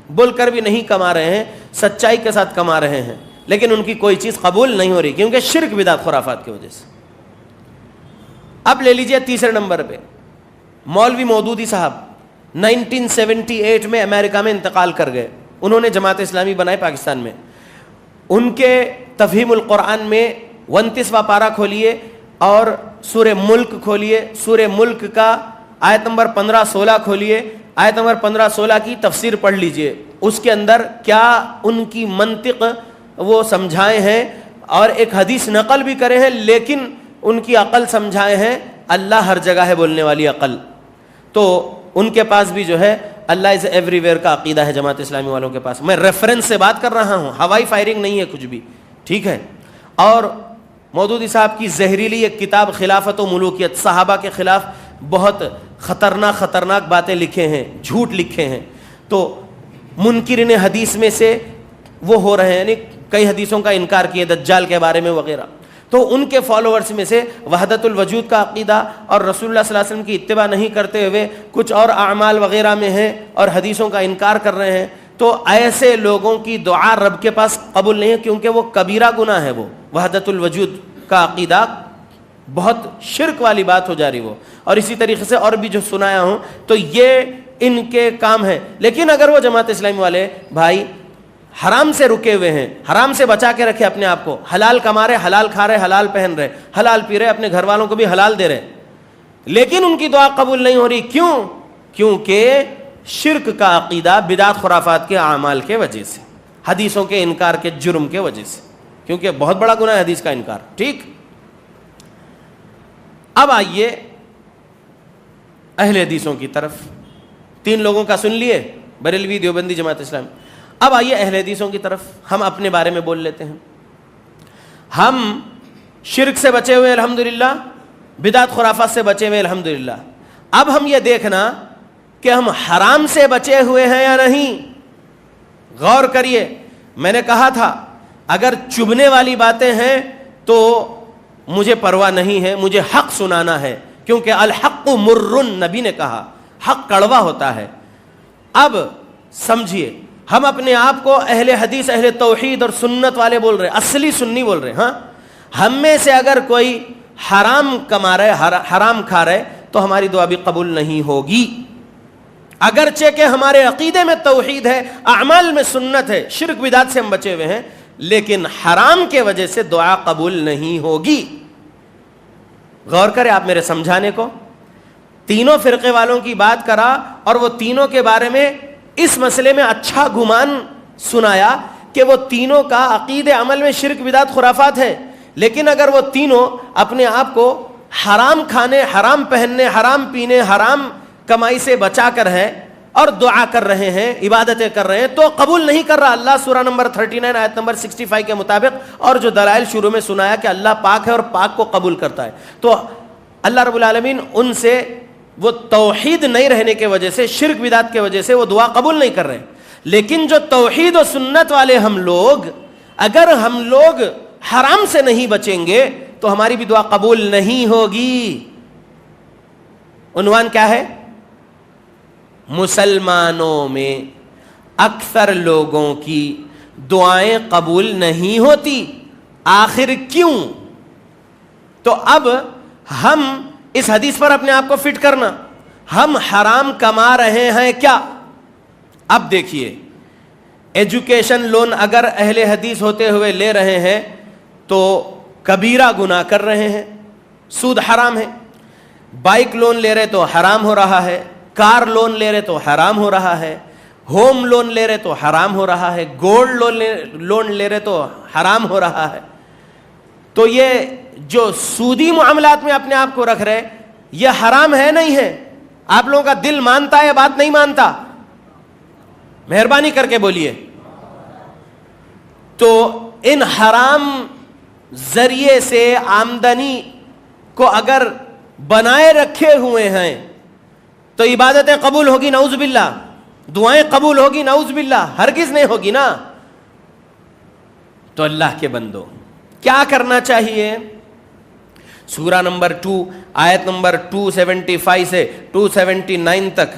بول کر بھی نہیں کما رہے ہیں، سچائی کے ساتھ کما رہے ہیں، لیکن ان کی کوئی چیز قبول نہیں ہو رہی کیونکہ شرک، بدعت، خرافات کی وجہ سے۔ اب لے لیجئے تیسرے نمبر پہ مولوی مودودی صاحب، 1978 میں امریکہ میں انتقال کر گئے، انہوں نے جماعت اسلامی بنائی پاکستان میں۔ ان کے تفہیم القرآن میں 29واں پارہ کھولیے اور سورہ ملک کھولیے، سورہ ملک کا آیت نمبر 15-16 کھولیے، آیت نمبر 15-16 کی تفسیر پڑھ لیجئے، اس کے اندر کیا ان کی منطق وہ سمجھائے ہیں، اور ایک حدیث نقل بھی کرے ہیں، لیکن ان کی عقل سمجھائے ہیں اللہ ہر جگہ ہے بولنے والی عقل۔ تو ان کے پاس بھی جو ہے اللہ از ایوری ویئر کا عقیدہ ہے جماعت اسلامی والوں کے پاس۔ میں ریفرنس سے بات کر رہا ہوں، ہوائی فائرنگ نہیں ہے کچھ بھی، ٹھیک ہے۔ اور مودودی صاحب کی زہریلی ایک کتاب خلافت و ملوکیت، صحابہ کے خلاف بہت خطرناک باتیں لکھے ہیں، جھوٹ لکھے ہیں، تو منکرین حدیث میں سے وہ ہو رہے ہیں، یعنی کئی حدیثوں کا انکار کیے دجال کے بارے میں وغیرہ۔ تو ان کے فالوورز میں سے وحدت الوجود کا عقیدہ اور رسول اللہ صلی اللہ علیہ وسلم کی اتباع نہیں کرتے ہوئے کچھ اور اعمال وغیرہ میں ہیں اور حدیثوں کا انکار کر رہے ہیں، تو ایسے لوگوں کی دعا رب کے پاس قبول نہیں ہے، کیونکہ وہ کبیرہ گناہ ہے، وہ وحدت الوجود کا عقیدہ بہت شرک والی بات ہو جا رہی وہ. اور اسی طریقے سے اور بھی جو سنایا ہوں تو یہ ان کے کام ہے. لیکن اگر وہ جماعت اسلامی والے بھائی حرام سے رکے ہوئے ہیں, حرام سے بچا کے رکھے اپنے آپ کو, حلال کما رہے, حلال کھا رہے, حلال پہن رہے, حلال پی رہے, اپنے گھر والوں کو بھی حلال دے رہے, لیکن ان کی دعا قبول نہیں ہو رہی, کیوں؟ کیونکہ شرک کا عقیدہ بدعت خرافات کے اعمال کے وجہ سے, حدیثوں کے انکار کے جرم کے وجہ سے, کیونکہ بہت بڑا گناہ ہے حدیث کا انکار. ٹھیک, اب آئیے اہل حدیثوں کی طرف. 3 لوگوں کا سن لیے, بریلوی, دیوبندی, جماعت اسلامی. اب آئیے اہل حدیثوں کی طرف. ہم اپنے بارے میں بول لیتے ہیں. ہم شرک سے بچے ہوئے الحمدللہ, بدعت خرافات سے بچے ہوئے الحمدللہ. اب ہم یہ دیکھنا کہ ہم حرام سے بچے ہوئے ہیں یا نہیں. غور کریے, میں نے کہا تھا اگر چبھنے والی باتیں ہیں تو مجھے پرواہ نہیں ہے, مجھے حق سنانا ہے, کیونکہ الحق مر, نبی نے کہا حق کڑوا ہوتا ہے. اب سمجھیے, ہم اپنے آپ کو اہل حدیث, اہل توحید اور سنت والے بول رہے, اصلی سنی بول رہے. ہاں, ہم میں سے اگر کوئی حرام کما رہے, حرام کھا رہے, تو ہماری دعا بھی قبول نہیں ہوگی. اگرچہ کہ ہمارے عقیدے میں توحید ہے, اعمال میں سنت ہے, شرک بدعت سے ہم بچے ہوئے ہیں, لیکن حرام کے وجہ سے دعا قبول نہیں ہوگی. غور کریں آپ میرے سمجھانے کو. تینوں فرقے والوں کی بات کرا اور وہ تینوں کے بارے میں اس مسئلے میں اچھا گمان سنایا کہ وہ تینوں کا عقیدے عمل میں شرک بدعت خرافات ہے, لیکن اگر وہ تینوں اپنے آپ کو حرام کھانے, حرام پہننے, حرام پینے, حرام کمائی سے بچا کر ہے اور دعا کر رہے ہیں, عبادتیں کر رہے ہیں, تو قبول نہیں کر رہا. اللہ سورہ نمبر 39 آیت نمبر 65 کے مطابق, اور جو دلائل شروع میں سنایا کہ اللہ پاک ہے اور پاک کو قبول کرتا ہے, تو اللہ رب العالمین ان سے وہ توحید نہیں رہنے کے وجہ سے, شرک بدعت کے وجہ سے وہ دعا قبول نہیں کر رہے. لیکن جو توحید و سنت والے ہم لوگ, اگر ہم لوگ حرام سے نہیں بچیں گے تو ہماری بھی دعا قبول نہیں ہوگی. عنوان کیا ہے؟ مسلمانوں میں اکثر لوگوں کی دعائیں قبول نہیں ہوتی, آخر کیوں؟ تو اب ہم اس حدیث پر اپنے آپ کو فٹ کرنا, ہم حرام کما رہے ہیں کیا؟ اب دیکھیے, ایجوکیشن لون اگر اہل حدیث ہوتے ہوئے لے رہے ہیں تو کبیرہ گناہ کر رہے ہیں, سود حرام ہے. بائک لون لے رہے تو حرام ہو رہا ہے, کار لون لے رہے تو حرام ہو رہا ہے, ہوم لون لے رہے تو حرام ہو رہا ہے, گولڈ لون لے رہے تو حرام ہو رہا ہے. تو یہ جو سودی معاملات میں اپنے آپ کو رکھ رہے, یہ حرام ہے نہیں ہے؟ آپ لوگوں کا دل مانتا ہے, بات نہیں مانتا؟ مہربانی کر کے بولیے. تو ان حرام ذریعے سے آمدنی کو اگر بنائے رکھے ہوئے ہیں تو عبادتیں قبول ہوگی؟ نعوذ باللہ. دعائیں قبول ہوگی؟ نعوذ باللہ. ہرگز نہیں ہوگی نا. تو اللہ کے بندو کیا کرنا چاہیے؟ سورہ نمبر 2 آیت نمبر 275 سے 279 تک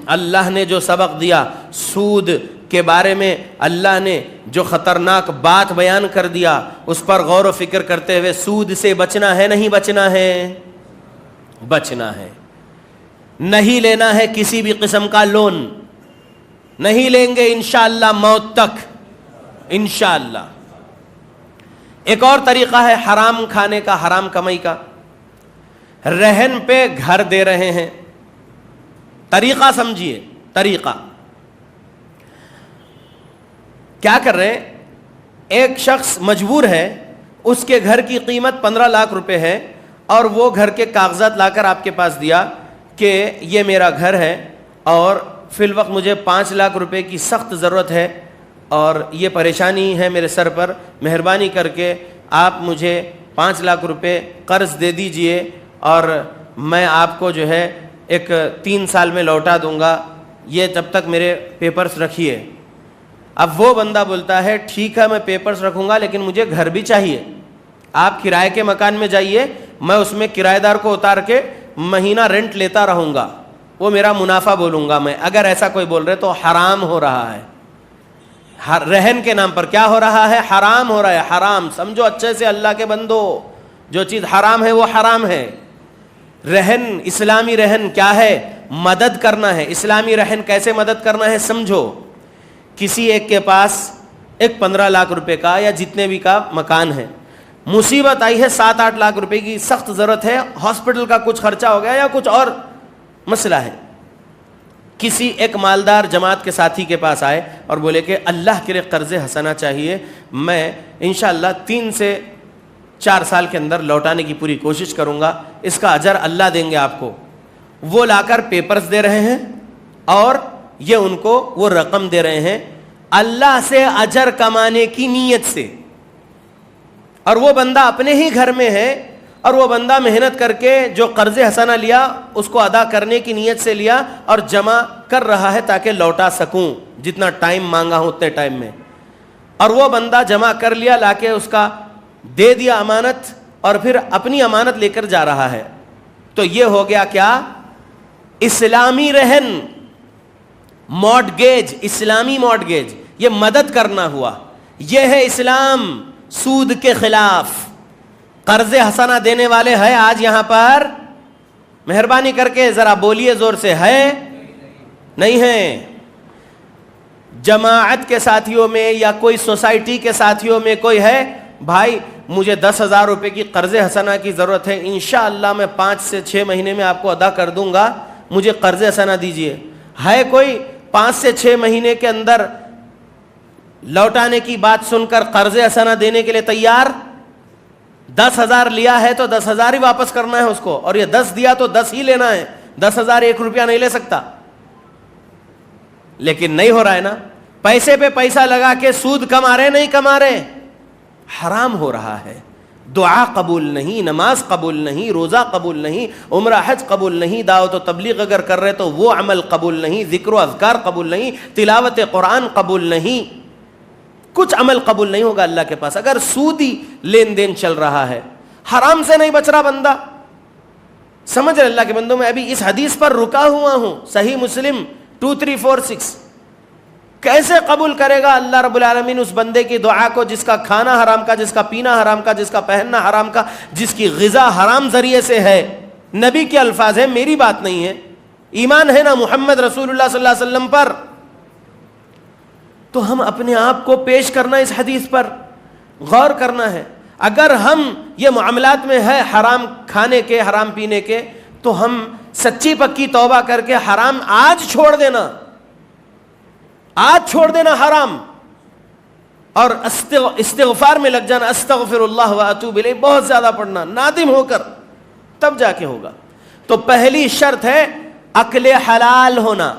اللہ نے جو سبق دیا سود کے بارے میں, اللہ نے جو خطرناک بات بیان کر دیا, اس پر غور و فکر کرتے ہوئے سود سے بچنا ہے نہیں بچنا ہے؟ بچنا ہے. نہیں لینا ہے کسی بھی قسم کا لون, نہیں لیں گے انشاءاللہ موت تک, انشاءاللہ. ایک اور طریقہ ہے حرام کھانے کا, حرام کمائی کا. رہن پہ گھر دے رہے ہیں. طریقہ سمجھیے, طریقہ کیا کر رہے ہیں؟ ایک شخص مجبور ہے, اس کے گھر کی قیمت 15 لاکھ روپے ہے, اور وہ گھر کے کاغذات لا کر آپ کے پاس دیا کہ یہ میرا گھر ہے اور فی الوقت مجھے 5 لاکھ روپے کی سخت ضرورت ہے اور یہ پریشانی ہے میرے سر پر, مہربانی کر کے آپ مجھے 5 لاکھ روپے قرض دے دیجئے اور میں آپ کو جو ہے ایک 3 سال میں لوٹا دوں گا, یہ جب تک میرے پیپرز رکھیے. اب وہ بندہ بولتا ہے ٹھیک ہے میں پیپرز رکھوں گا لیکن مجھے گھر بھی چاہیے, آپ کرائے کے مکان میں جائیے, میں اس میں کرایہ دار کو اتار کے مہینہ رینٹ لیتا رہوں گا, وہ میرا منافع بولوں گا میں. اگر ایسا کوئی بول رہے تو حرام ہو رہا ہے. رہن کے نام پر کیا ہو رہا ہے؟ حرام ہو رہا ہے. حرام سمجھو اچھے سے اللہ کے بندو, جو چیز حرام ہے وہ حرام ہے. رہن، اسلامی رہن کیا ہے؟ مدد کرنا ہے. اسلامی رہن کیسے مدد کرنا ہے سمجھو. کسی ایک کے پاس ایک 15 لاکھ روپے کا یا جتنے بھی کا مکان ہے, مصیبت آئی ہے 7-8 لاکھ روپے کی, سخت ضرورت ہے, ہاسپٹل کا کچھ خرچہ ہو گیا یا کچھ اور مسئلہ ہے. کسی ایک مالدار جماعت کے ساتھی کے پاس آئے اور بولے کہ اللہ کے لیے قرض حسنہ چاہیے, میں انشاءاللہ 3 سے 4 سال کے اندر لوٹانے کی پوری کوشش کروں گا, اس کا اجر اللہ دیں گے آپ کو. وہ لا کر پیپرز دے رہے ہیں اور یہ ان کو وہ رقم دے رہے ہیں اللہ سے اجر کمانے کی نیت سے. اور وہ بندہ اپنے ہی گھر میں ہے اور وہ بندہ محنت کر کے جو قرض حسنہ لیا اس کو ادا کرنے کی نیت سے لیا اور جمع کر رہا ہے تاکہ لوٹا سکوں, جتنا ٹائم مانگا ہوں اتنے ٹائم میں. اور وہ بندہ جمع کر لیا, لا کے اس کا دے دیا امانت اور پھر اپنی امانت لے کر جا رہا ہے. تو یہ ہو گیا کیا؟ اسلامی رہن, مارٹگیج, اسلامی مارٹگیج, یہ مدد کرنا ہوا. یہ ہے اسلام سود کے خلاف. قرض حسنہ دینے والے ہیں آج یہاں پر؟ مہربانی کر کے ذرا بولیے زور سے, ہے نہیں ہے؟ جماعت کے ساتھیوں میں یا کوئی سوسائٹی کے ساتھیوں میں کوئی ہے بھائی مجھے 10,000 روپے کی قرض حسنہ کی ضرورت ہے, انشاءاللہ میں 5 سے 6 مہینے میں آپ کو ادا کر دوں گا, مجھے قرض حسنہ دیجئے. ہے کوئی 5 سے 6 مہینے کے اندر لوٹانے کی بات سن کر قرض حسنہ دینے کے لیے تیار؟ 10,000 لیا ہے تو 10,000 ہی واپس کرنا ہے اس کو, اور یہ 10 دیا تو 10 ہی لینا ہے, 10,000 1 روپیہ نہیں لے سکتا. لیکن نہیں ہو رہا ہے نا, پیسے پہ پیسہ لگا کے سود کما رہے نہیں کما رہے, حرام ہو رہا ہے. دعا قبول نہیں, نماز قبول نہیں, روزہ قبول نہیں, عمرہ حج قبول نہیں, دعوت و تبلیغ اگر کر رہے تو وہ عمل قبول نہیں, ذکر و اذکار قبول نہیں, تلاوت قرآن قبول نہیں, کچھ عمل قبول نہیں ہوگا اللہ کے پاس اگر سودی لین دین چل رہا ہے. حرام سے نہیں بچ رہا بندہ. سمجھ رہے اللہ کے بندوں, میں ابھی اس حدیث پر رکا ہوا ہوں, صحیح مسلم 2346. کیسے قبول کرے گا اللہ رب العالمین اس بندے کی دعا کو جس کا کھانا حرام کا, جس کا پینا حرام کا, جس کا پہننا حرام کا, جس کی غذا حرام ذریعے سے ہے. نبی کے الفاظ ہیں, میری بات نہیں ہے. ایمان ہے نا محمد رسول اللہ صلی اللہ علیہ وسلم پر, تو ہم اپنے آپ کو پیش کرنا اس حدیث پر غور کرنا ہے. اگر ہم یہ معاملات میں ہے حرام کھانے کے, حرام پینے کے, تو ہم سچی پکی توبہ کر کے حرام آج چھوڑ دینا, آج چھوڑ دینا حرام, اور استغفار میں لگ جانا, استغفر اللہ واتوب الیہ بہت زیادہ پڑھنا, نادم ہو کر, تب جا کے ہوگا. تو پہلی شرط ہے اکل حلال ہونا,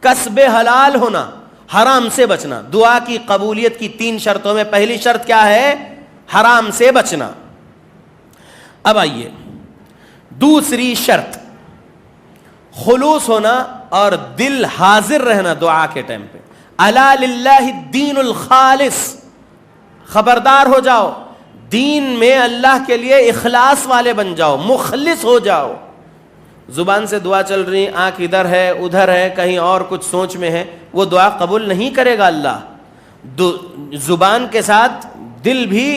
کسب حلال ہونا, حرام سے بچنا. دعا کی قبولیت کی 3 شرطوں میں پہلی شرط کیا ہے؟ حرام سے بچنا. اب آئیے دوسری شرط, خلوص ہونا اور دل حاضر رہنا دعا کے ٹائم پہ. الا للہ الدین الخالص, خبردار ہو جاؤ, دین میں اللہ کے لیے اخلاص والے بن جاؤ, مخلص ہو جاؤ. زبان سے دعا چل رہی, آنکھ ادھر ہے ادھر ہے, کہیں اور کچھ سوچ میں ہے, وہ دعا قبول نہیں کرے گا اللہ. زبان کے ساتھ دل بھی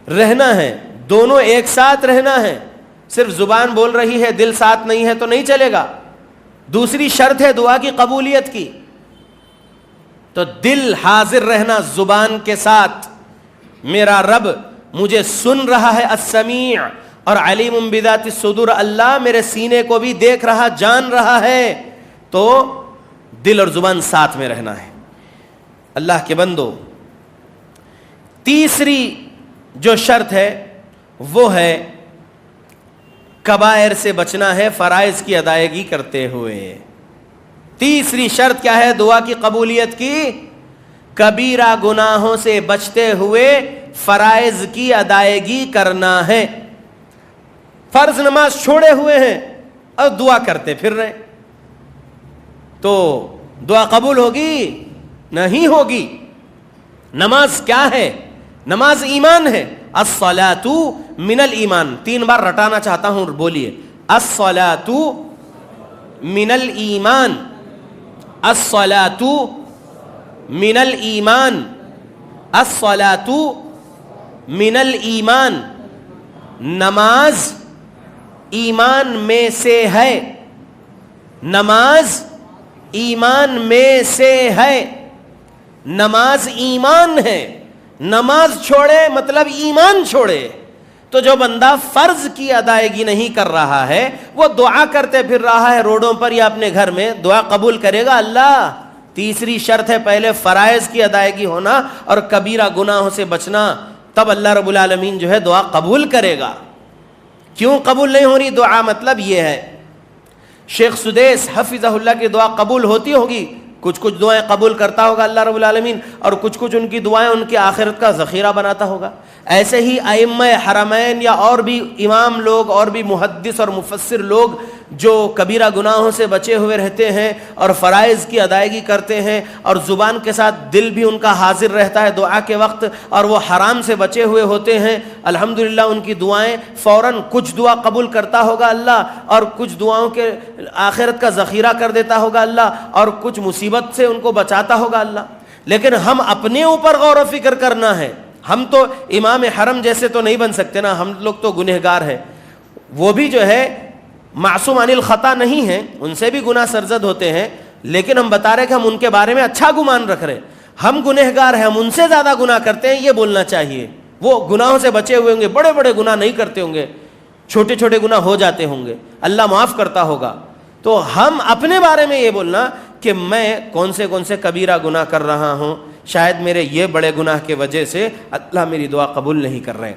رہنا ہے, دونوں ایک ساتھ رہنا ہے. صرف زبان بول رہی ہے دل ساتھ نہیں ہے تو نہیں چلے گا. دوسری شرط ہے دعا کی قبولیت کی, تو دل حاضر رہنا زبان کے ساتھ. میرا رب مجھے سن رہا ہے, السمیع, اور علیم بذات الصدور, اللہ میرے سینے کو بھی دیکھ رہا, جان رہا ہے. تو دل اور زبان ساتھ میں رہنا ہے. اللہ کے بندو, تیسری جو شرط ہے وہ ہے کبائر سے بچنا ہے فرائض کی ادائیگی کرتے ہوئے. تیسری شرط کیا ہے دعا کی قبولیت کی؟ کبیرہ گناہوں سے بچتے ہوئے فرائض کی ادائیگی کرنا ہے. فرض نماز چھوڑے ہوئے ہیں اور دعا کرتے پھر رہے, تو دعا قبول ہوگی؟ نہیں ہوگی. نماز کیا ہے؟ نماز ایمان ہے. الصلاۃ من الایمان, 3 بار رٹانا چاہتا ہوں, بولیے الصلاۃ من الایمان, الصلاۃ من الایمان, الصلاۃ من الایمان. نماز ایمان میں سے ہے، نماز ایمان میں سے ہے، نماز ایمان ہے، نماز چھوڑے مطلب ایمان چھوڑے۔ تو جو بندہ فرض کی ادائیگی نہیں کر رہا ہے، وہ دعا کرتے پھر رہا ہے روڈوں پر یا اپنے گھر میں، دعا قبول کرے گا اللہ؟ تیسری شرط ہے پہلے فرائض کی ادائیگی ہونا اور کبیرہ گناہوں سے بچنا، تب اللہ رب العالمین جو ہے دعا قبول کرے گا۔ کیوں قبول نہیں ہو رہی دعا؟ مطلب یہ ہے، شیخ سدیس حفظہ اللہ کی دعا قبول ہوتی ہوگی، کچھ کچھ دعائیں قبول کرتا ہوگا اللہ رب العالمین، اور کچھ کچھ ان کی دعائیں ان کی آخرت کا ذخیرہ بناتا ہوگا۔ ایسے ہی ائمہ حرمین یا اور بھی امام لوگ اور بھی محدث اور مفسر لوگ جو کبیرہ گناہوں سے بچے ہوئے رہتے ہیں اور فرائض کی ادائیگی کرتے ہیں اور زبان کے ساتھ دل بھی ان کا حاضر رہتا ہے دعا کے وقت، اور وہ حرام سے بچے ہوئے ہوتے ہیں، الحمدللہ ان کی دعائیں فوراً کچھ دعا قبول کرتا ہوگا اللہ، اور کچھ دعاؤں کے آخرت کا ذخیرہ کر دیتا ہوگا اللہ، اور کچھ مصیبت سے ان کو بچاتا ہوگا اللہ۔ لیکن ہم اپنے اوپر غور و فکر کرنا ہے، ہم تو امام حرم جیسے تو نہیں بن سکتے نا، ہم لوگ تو گنہگار ہیں، وہ بھی جو ہے معصوم عن الخطا نہیں ہیں، ان سے بھی گناہ سرزد ہوتے ہیں، لیکن ہم بتا رہے کہ ہم ان کے بارے میں اچھا گمان رکھ رہے ہیں، ہم گنہگار ہیں، ہم ان سے زیادہ گناہ کرتے ہیں، یہ بولنا چاہیے۔ وہ گناہوں سے بچے ہوئے ہوں گے، بڑے بڑے گناہ نہیں کرتے ہوں گے، چھوٹے چھوٹے گناہ ہو جاتے ہوں گے، اللہ معاف کرتا ہوگا۔ تو ہم اپنے بارے میں یہ بولنا کہ میں کون سے کبیرہ گناہ کر رہا ہوں، شاید میرے یہ بڑے گناہ کی وجہ سے اللہ میری دعا قبول نہیں کر رہے،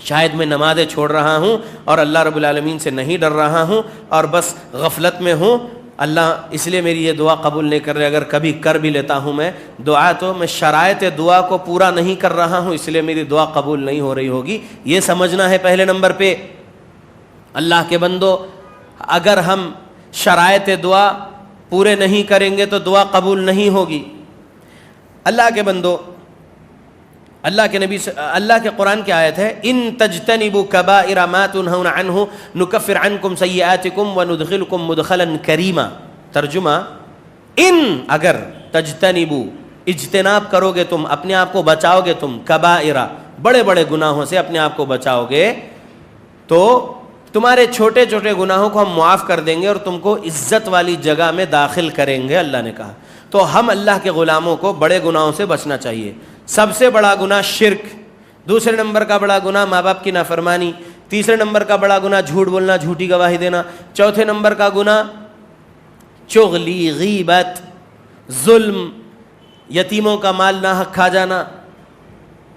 شاید میں نمازیں چھوڑ رہا ہوں اور اللہ رب العالمین سے نہیں ڈر رہا ہوں اور بس غفلت میں ہوں، اللہ اس لیے میری یہ دعا قبول نہیں کر رہے۔ اگر کبھی کر بھی لیتا ہوں میں دعا، تو میں شرائط دعا کو پورا نہیں کر رہا ہوں، اس لیے میری دعا قبول نہیں ہو رہی ہوگی، یہ سمجھنا ہے پہلے نمبر پہ۔ اللہ کے بندو، اگر ہم شرائط دعا پورے نہیں کریں گے تو دعا قبول نہیں ہوگی۔ اللہ کے بندو، اللہ کے نبی، اللہ کے قرآن کی آیت ہے، ان تجتنبوا کبائر ما تنہون عنہ نکفر عنکم سیئاتکم وندخلکم مدخلا کریما۔ ترجمہ، ان اگر تجتنبوا اجتناب کرو گے تم، اپنے آپ کو بچاؤ گے تم، کبائر بڑے بڑے گناہوں سے اپنے آپ کو بچاؤ گے، تو تمہارے چھوٹے چھوٹے گناہوں کو ہم معاف کر دیں گے اور تم کو عزت والی جگہ میں داخل کریں گے، اللہ نے کہا۔ تو ہم اللہ کے غلاموں کو بڑے گناہوں سے بچنا چاہیے۔ سب سے بڑا گناہ شرک، دوسرے نمبر کا بڑا گناہ ماں باپ کی نافرمانی، تیسرے نمبر کا بڑا گناہ جھوٹ بولنا، جھوٹی گواہی دینا، چوتھے نمبر کا گناہ چغلی، غیبت، ظلم، یتیموں کا مال ناحق کھا جانا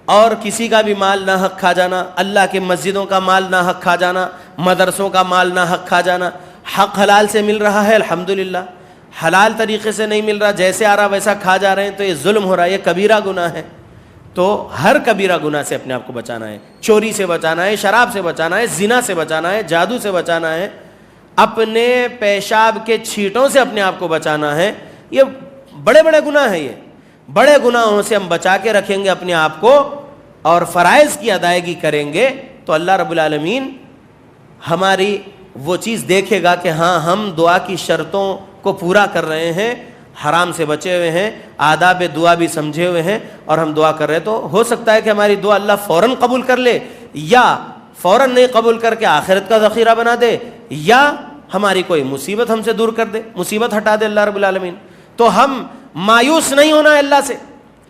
اور کسی کا بھی مال ناحق کھا جانا، اللہ کے مسجدوں کا مال ناحق کھا جانا، مدرسوں کا مال ناحق کھا جانا۔ حق حلال سے مل رہا ہے الحمدللہ، حلال طریقے سے نہیں مل رہا، جیسے آ رہا ویسا کھا جا رہے ہیں، تو یہ ظلم ہو رہا ہے، یہ کبیرہ گناہ ہے۔ تو ہر کبیرہ گناہ سے اپنے آپ کو بچانا ہے، چوری سے بچانا ہے، شراب سے بچانا ہے، زنا سے بچانا ہے، جادو سے بچانا ہے، اپنے پیشاب کے چھینٹوں سے اپنے آپ کو بچانا ہے۔ یہ بڑے بڑے گناہ ہیں، یہ بڑے گناہوں سے ہم بچا کے رکھیں گے اپنے آپ کو اور فرائض کی ادائیگی کریں گے تو اللہ رب العالمین ہماری وہ چیز دیکھے گا کہ ہاں ہم دعا کی شرطوں کو پورا کر رہے ہیں، حرام سے بچے ہوئے ہیں، آداب دعا بھی سمجھے ہوئے ہیں اور ہم دعا کر رہے ہیں۔ تو ہو سکتا ہے کہ ہماری دعا اللہ فوراً قبول کر لے، یا فوراً نہیں قبول کر کے آخرت کا ذخیرہ بنا دے، یا ہماری کوئی مصیبت ہم سے دور کر دے، مصیبت ہٹا دے اللہ رب العالمین۔ تو ہم مایوس نہیں ہونا ہے اللہ سے۔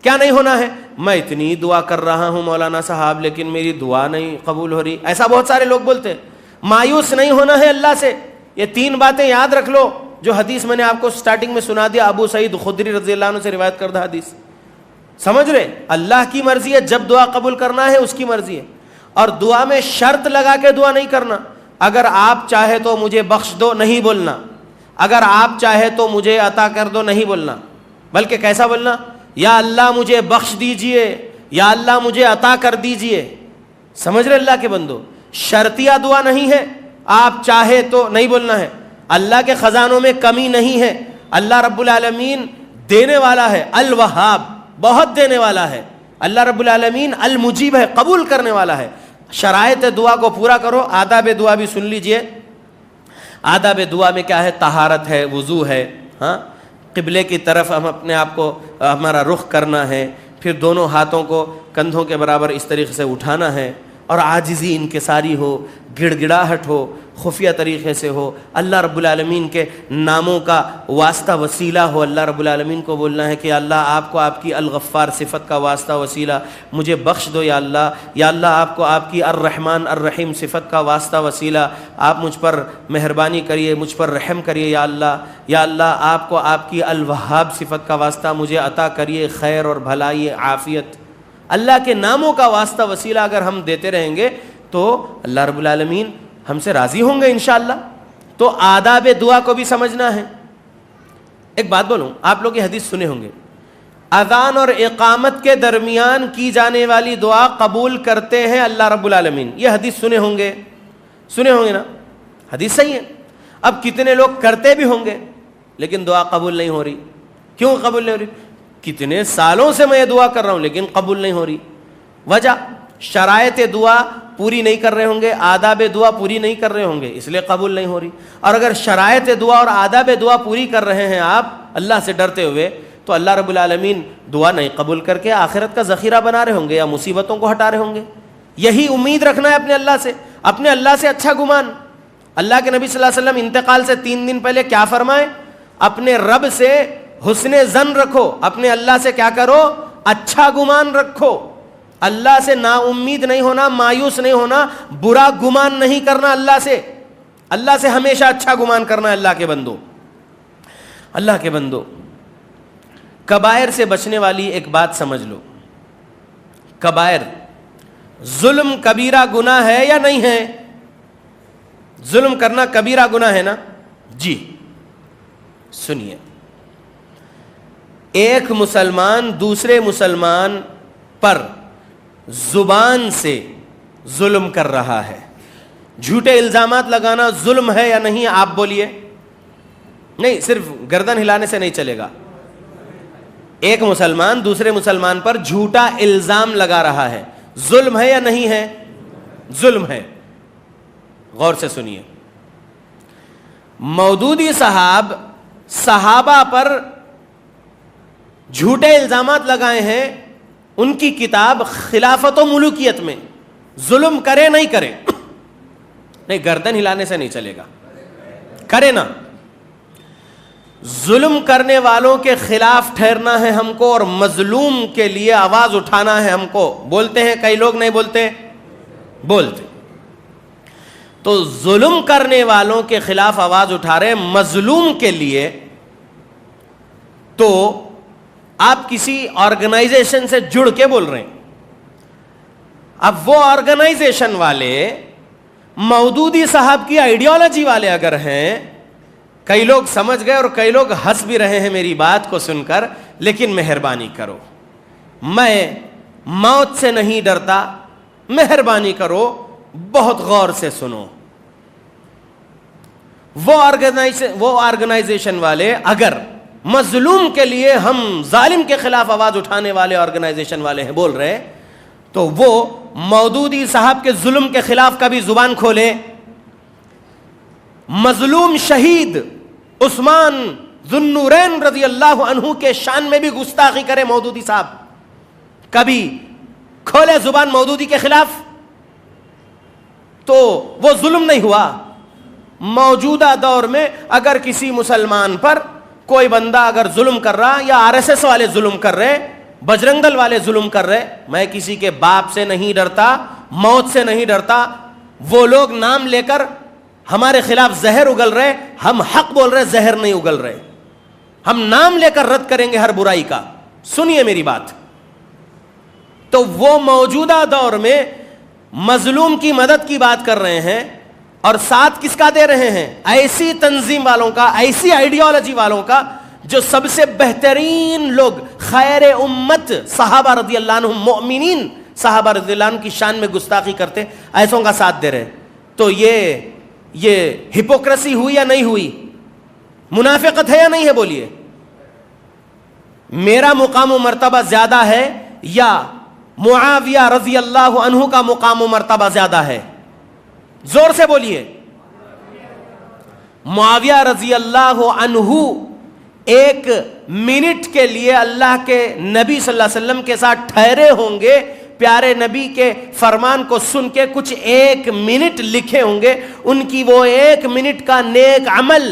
کیا نہیں ہونا ہے؟ میں اتنی دعا کر رہا ہوں مولانا صاحب لیکن میری دعا نہیں قبول ہو رہی، ایسا بہت سارے لوگ بولتے ہیں۔ مایوس نہیں ہونا ہے اللہ سے۔ یہ تین باتیں یاد رکھ لو جو حدیث میں نے آپ کو سٹارٹنگ میں سنا دیا، ابو سعید خدری رضی اللہ عنہ سے روایت کردہ حدیث، سمجھ رہے؟ اللہ کی مرضی ہے، جب دعا قبول کرنا ہے اس کی مرضی ہے، اور دعا میں شرط لگا کے دعا نہیں کرنا۔ اگر آپ چاہے تو مجھے بخش دو نہیں بولنا، اگر آپ چاہے تو مجھے عطا کر دو نہیں بولنا، بلکہ کیسا بولنا؟ یا اللہ مجھے بخش دیجئے، یا اللہ مجھے عطا کر دیجئے۔ سمجھ رہے اللہ کے بندو؟ شرطیہ دعا نہیں ہے، آپ چاہے تو نہیں بولنا ہے۔ اللہ کے خزانوں میں کمی نہیں ہے، اللہ رب العالمین دینے والا ہے، الوہاب، بہت دینے والا ہے، اللہ رب العالمین المجیب ہے، قبول کرنے والا ہے۔ شرائط دعا کو پورا کرو۔ آداب دعا بھی سن لیجئے۔ آداب دعا میں کیا ہے؟ طہارت ہے، وضو ہے، ہاں، قبلے کی طرف ہم اپنے آپ کو، ہمارا رخ کرنا ہے، پھر دونوں ہاتھوں کو کندھوں کے برابر اس طریقے سے اٹھانا ہے، اور عاجزی انکساری ہو, گڑ گڑاہٹ ہو, خفیہ طریقے سے ہو, اللہ رب العالمین کے ناموں کا واسطہ وسیلہ ہو. اللہ رب العالمین کو بولنا ہے کہ اللہ آپ کو آپ کی الغفار صفت کا واسطہ وسیلہ مجھے بخش دو یا اللہ. یا اللہ آپ کو آپ کی الرحمن الرحیم صفت کا واسطہ وسیلہ آپ مجھ پر مہربانی کریے, مجھ پر رحم کریے یا اللہ. یا اللہ آپ کو آپ کی الوہاب صفت کا واسطہ مجھے عطا کریے خیر اور بھلائی عافیت. اللہ کے ناموں کا واسطہ وسیلہ اگر ہم دیتے رہیں گے تو اللہ رب العالمین ہم سے راضی ہوں گے انشاءاللہ. تو آداب دعا کو بھی سمجھنا ہے. ایک بات بولوں, آپ لوگ یہ حدیث سنے ہوں گے, اذان اور اقامت کے درمیان کی جانے والی دعا قبول کرتے ہیں اللہ رب العالمین. یہ حدیث سنے ہوں گے نا, حدیث صحیح ہے. اب کتنے لوگ کرتے بھی ہوں گے لیکن دعا قبول نہیں ہو رہی. کیوں قبول نہیں ہو رہی؟ کتنے سالوں سے میں یہ دعا کر رہا ہوں لیکن قبول نہیں ہو رہی. وجہ شرائط دعا پوری نہیں کر رہے ہوں گے, آداب دعا پوری نہیں کر رہے ہوں گے, اس لیے قبول نہیں ہو رہی. اور اگر شرائط دعا اور آداب دعا پوری کر رہے ہیں آپ اللہ سے ڈرتے ہوئے تو اللہ رب العالمین دعا نہیں قبول کر کے آخرت کا ذخیرہ بنا رہے ہوں گے یا مصیبتوں کو ہٹا رہے ہوں گے. یہی امید رکھنا ہے اپنے اللہ سے, اپنے اللہ سے اچھا گمان. اللہ کے نبی صلی اللہ علیہ وسلم انتقال سے 3 دن پہلے کیا فرمائے؟ اپنے رب سے حسن ظن رکھو, اپنے اللہ سے کیا کرو؟ اچھا گمان رکھو. اللہ سے نا امید نہیں ہونا, مایوس نہیں ہونا, برا گمان نہیں کرنا اللہ سے ہمیشہ اچھا گمان کرنا ہے. اللہ کے بندو کبائر سے بچنے والی ایک بات سمجھ لو. کبائر, ظلم کبیرہ گناہ ہے یا نہیں ہے؟ ظلم کرنا کبیرہ گناہ ہے نا جی. سنیے, ایک مسلمان دوسرے مسلمان پر زبان سے ظلم کر رہا ہے. جھوٹے الزامات لگانا ظلم ہے یا نہیں؟ آپ بولیے. نہیں, صرف گردن ہلانے سے نہیں چلے گا. ایک مسلمان دوسرے مسلمان پر جھوٹا الزام لگا رہا ہے, ظلم ہے یا نہیں ہے؟ ظلم ہے. غور سے سنیے, مودودی صاحب صحابہ پر جھوٹے الزامات لگائے ہیں. ان کی کتاب خلافت و ملوکیت میں ظلم کرے نہیں کرے؟ نہیں, گردن ہلانے سے نہیں چلے گا, کرے نا. ظلم کرنے والوں کے خلاف ٹھہرنا ہے ہم کو اور مظلوم کے لیے آواز اٹھانا ہے ہم کو. بولتے ہیں کئی لوگ, نہیں بولتے؟ بولتے. تو ظلم کرنے والوں کے خلاف آواز اٹھا رہے ہیں مظلوم کے لیے. تو آپ کسی آرگنائزیشن سے جڑ کے بول رہے ہیں. اب وہ آرگنائزیشن والے مودودی صاحب کی آئیڈیالوجی والے اگر ہیں, کئی لوگ سمجھ گئے اور کئی لوگ ہنس بھی رہے ہیں میری بات کو سن کر, لیکن مہربانی کرو, میں موت سے نہیں ڈرتا, مہربانی کرو بہت غور سے سنو. وہ آرگنائزیشن والے اگر مظلوم کے لیے ہم ظالم کے خلاف آواز اٹھانے والے آرگنائزیشن والے ہیں بول رہے, تو وہ مودودی صاحب کے ظلم کے خلاف کبھی زبان کھولے. مظلوم شہید عثمان ذو النورین رضی اللہ عنہ کے شان میں بھی گستاخی کرے مودودی صاحب, کبھی کھولے زبان مودودی کے خلاف, تو وہ ظلم نہیں ہوا. موجودہ دور میں اگر کسی مسلمان پر کوئی بندہ اگر ظلم کر رہا, یا RSS والے ظلم کر رہے, بجرنگ دل والے ظلم کر رہے, میں کسی کے باپ سے نہیں ڈرتا, موت سے نہیں ڈرتا. وہ لوگ نام لے کر ہمارے خلاف زہر اگل رہے, ہم حق بول رہے, زہر نہیں اگل رہے. ہم نام لے کر رد کریں گے ہر برائی کا. سنیے میری بات. تو وہ موجودہ دور میں مظلوم کی مدد کی بات کر رہے ہیں, اور ساتھ کس کا دے رہے ہیں؟ ایسی تنظیم والوں کا, ایسی آئیڈیالوجی والوں کا جو سب سے بہترین لوگ, خیر امت صحابہ رضی اللہ عنہم, مؤمنین صحابہ رضی اللہ عنہ کی شان میں گستاخی کرتے, ایسوں کا ساتھ دے رہے. تو یہ ہپوکریسی ہوئی یا نہیں ہوئی؟ منافقت ہے یا نہیں ہے؟ بولیے. میرا مقام و مرتبہ زیادہ ہے یا معاویہ رضی اللہ عنہ کا مقام و مرتبہ زیادہ ہے؟ زور سے بولیے. معاویہ رضی اللہ عنہ 1 منٹ کے لیے اللہ کے نبی صلی اللہ علیہ وسلم کے ساتھ ٹھہرے ہوں گے پیارے نبی کے فرمان کو سن کے کچھ 1 منٹ لکھے ہوں گے، ان کی وہ 1 منٹ کا نیک عمل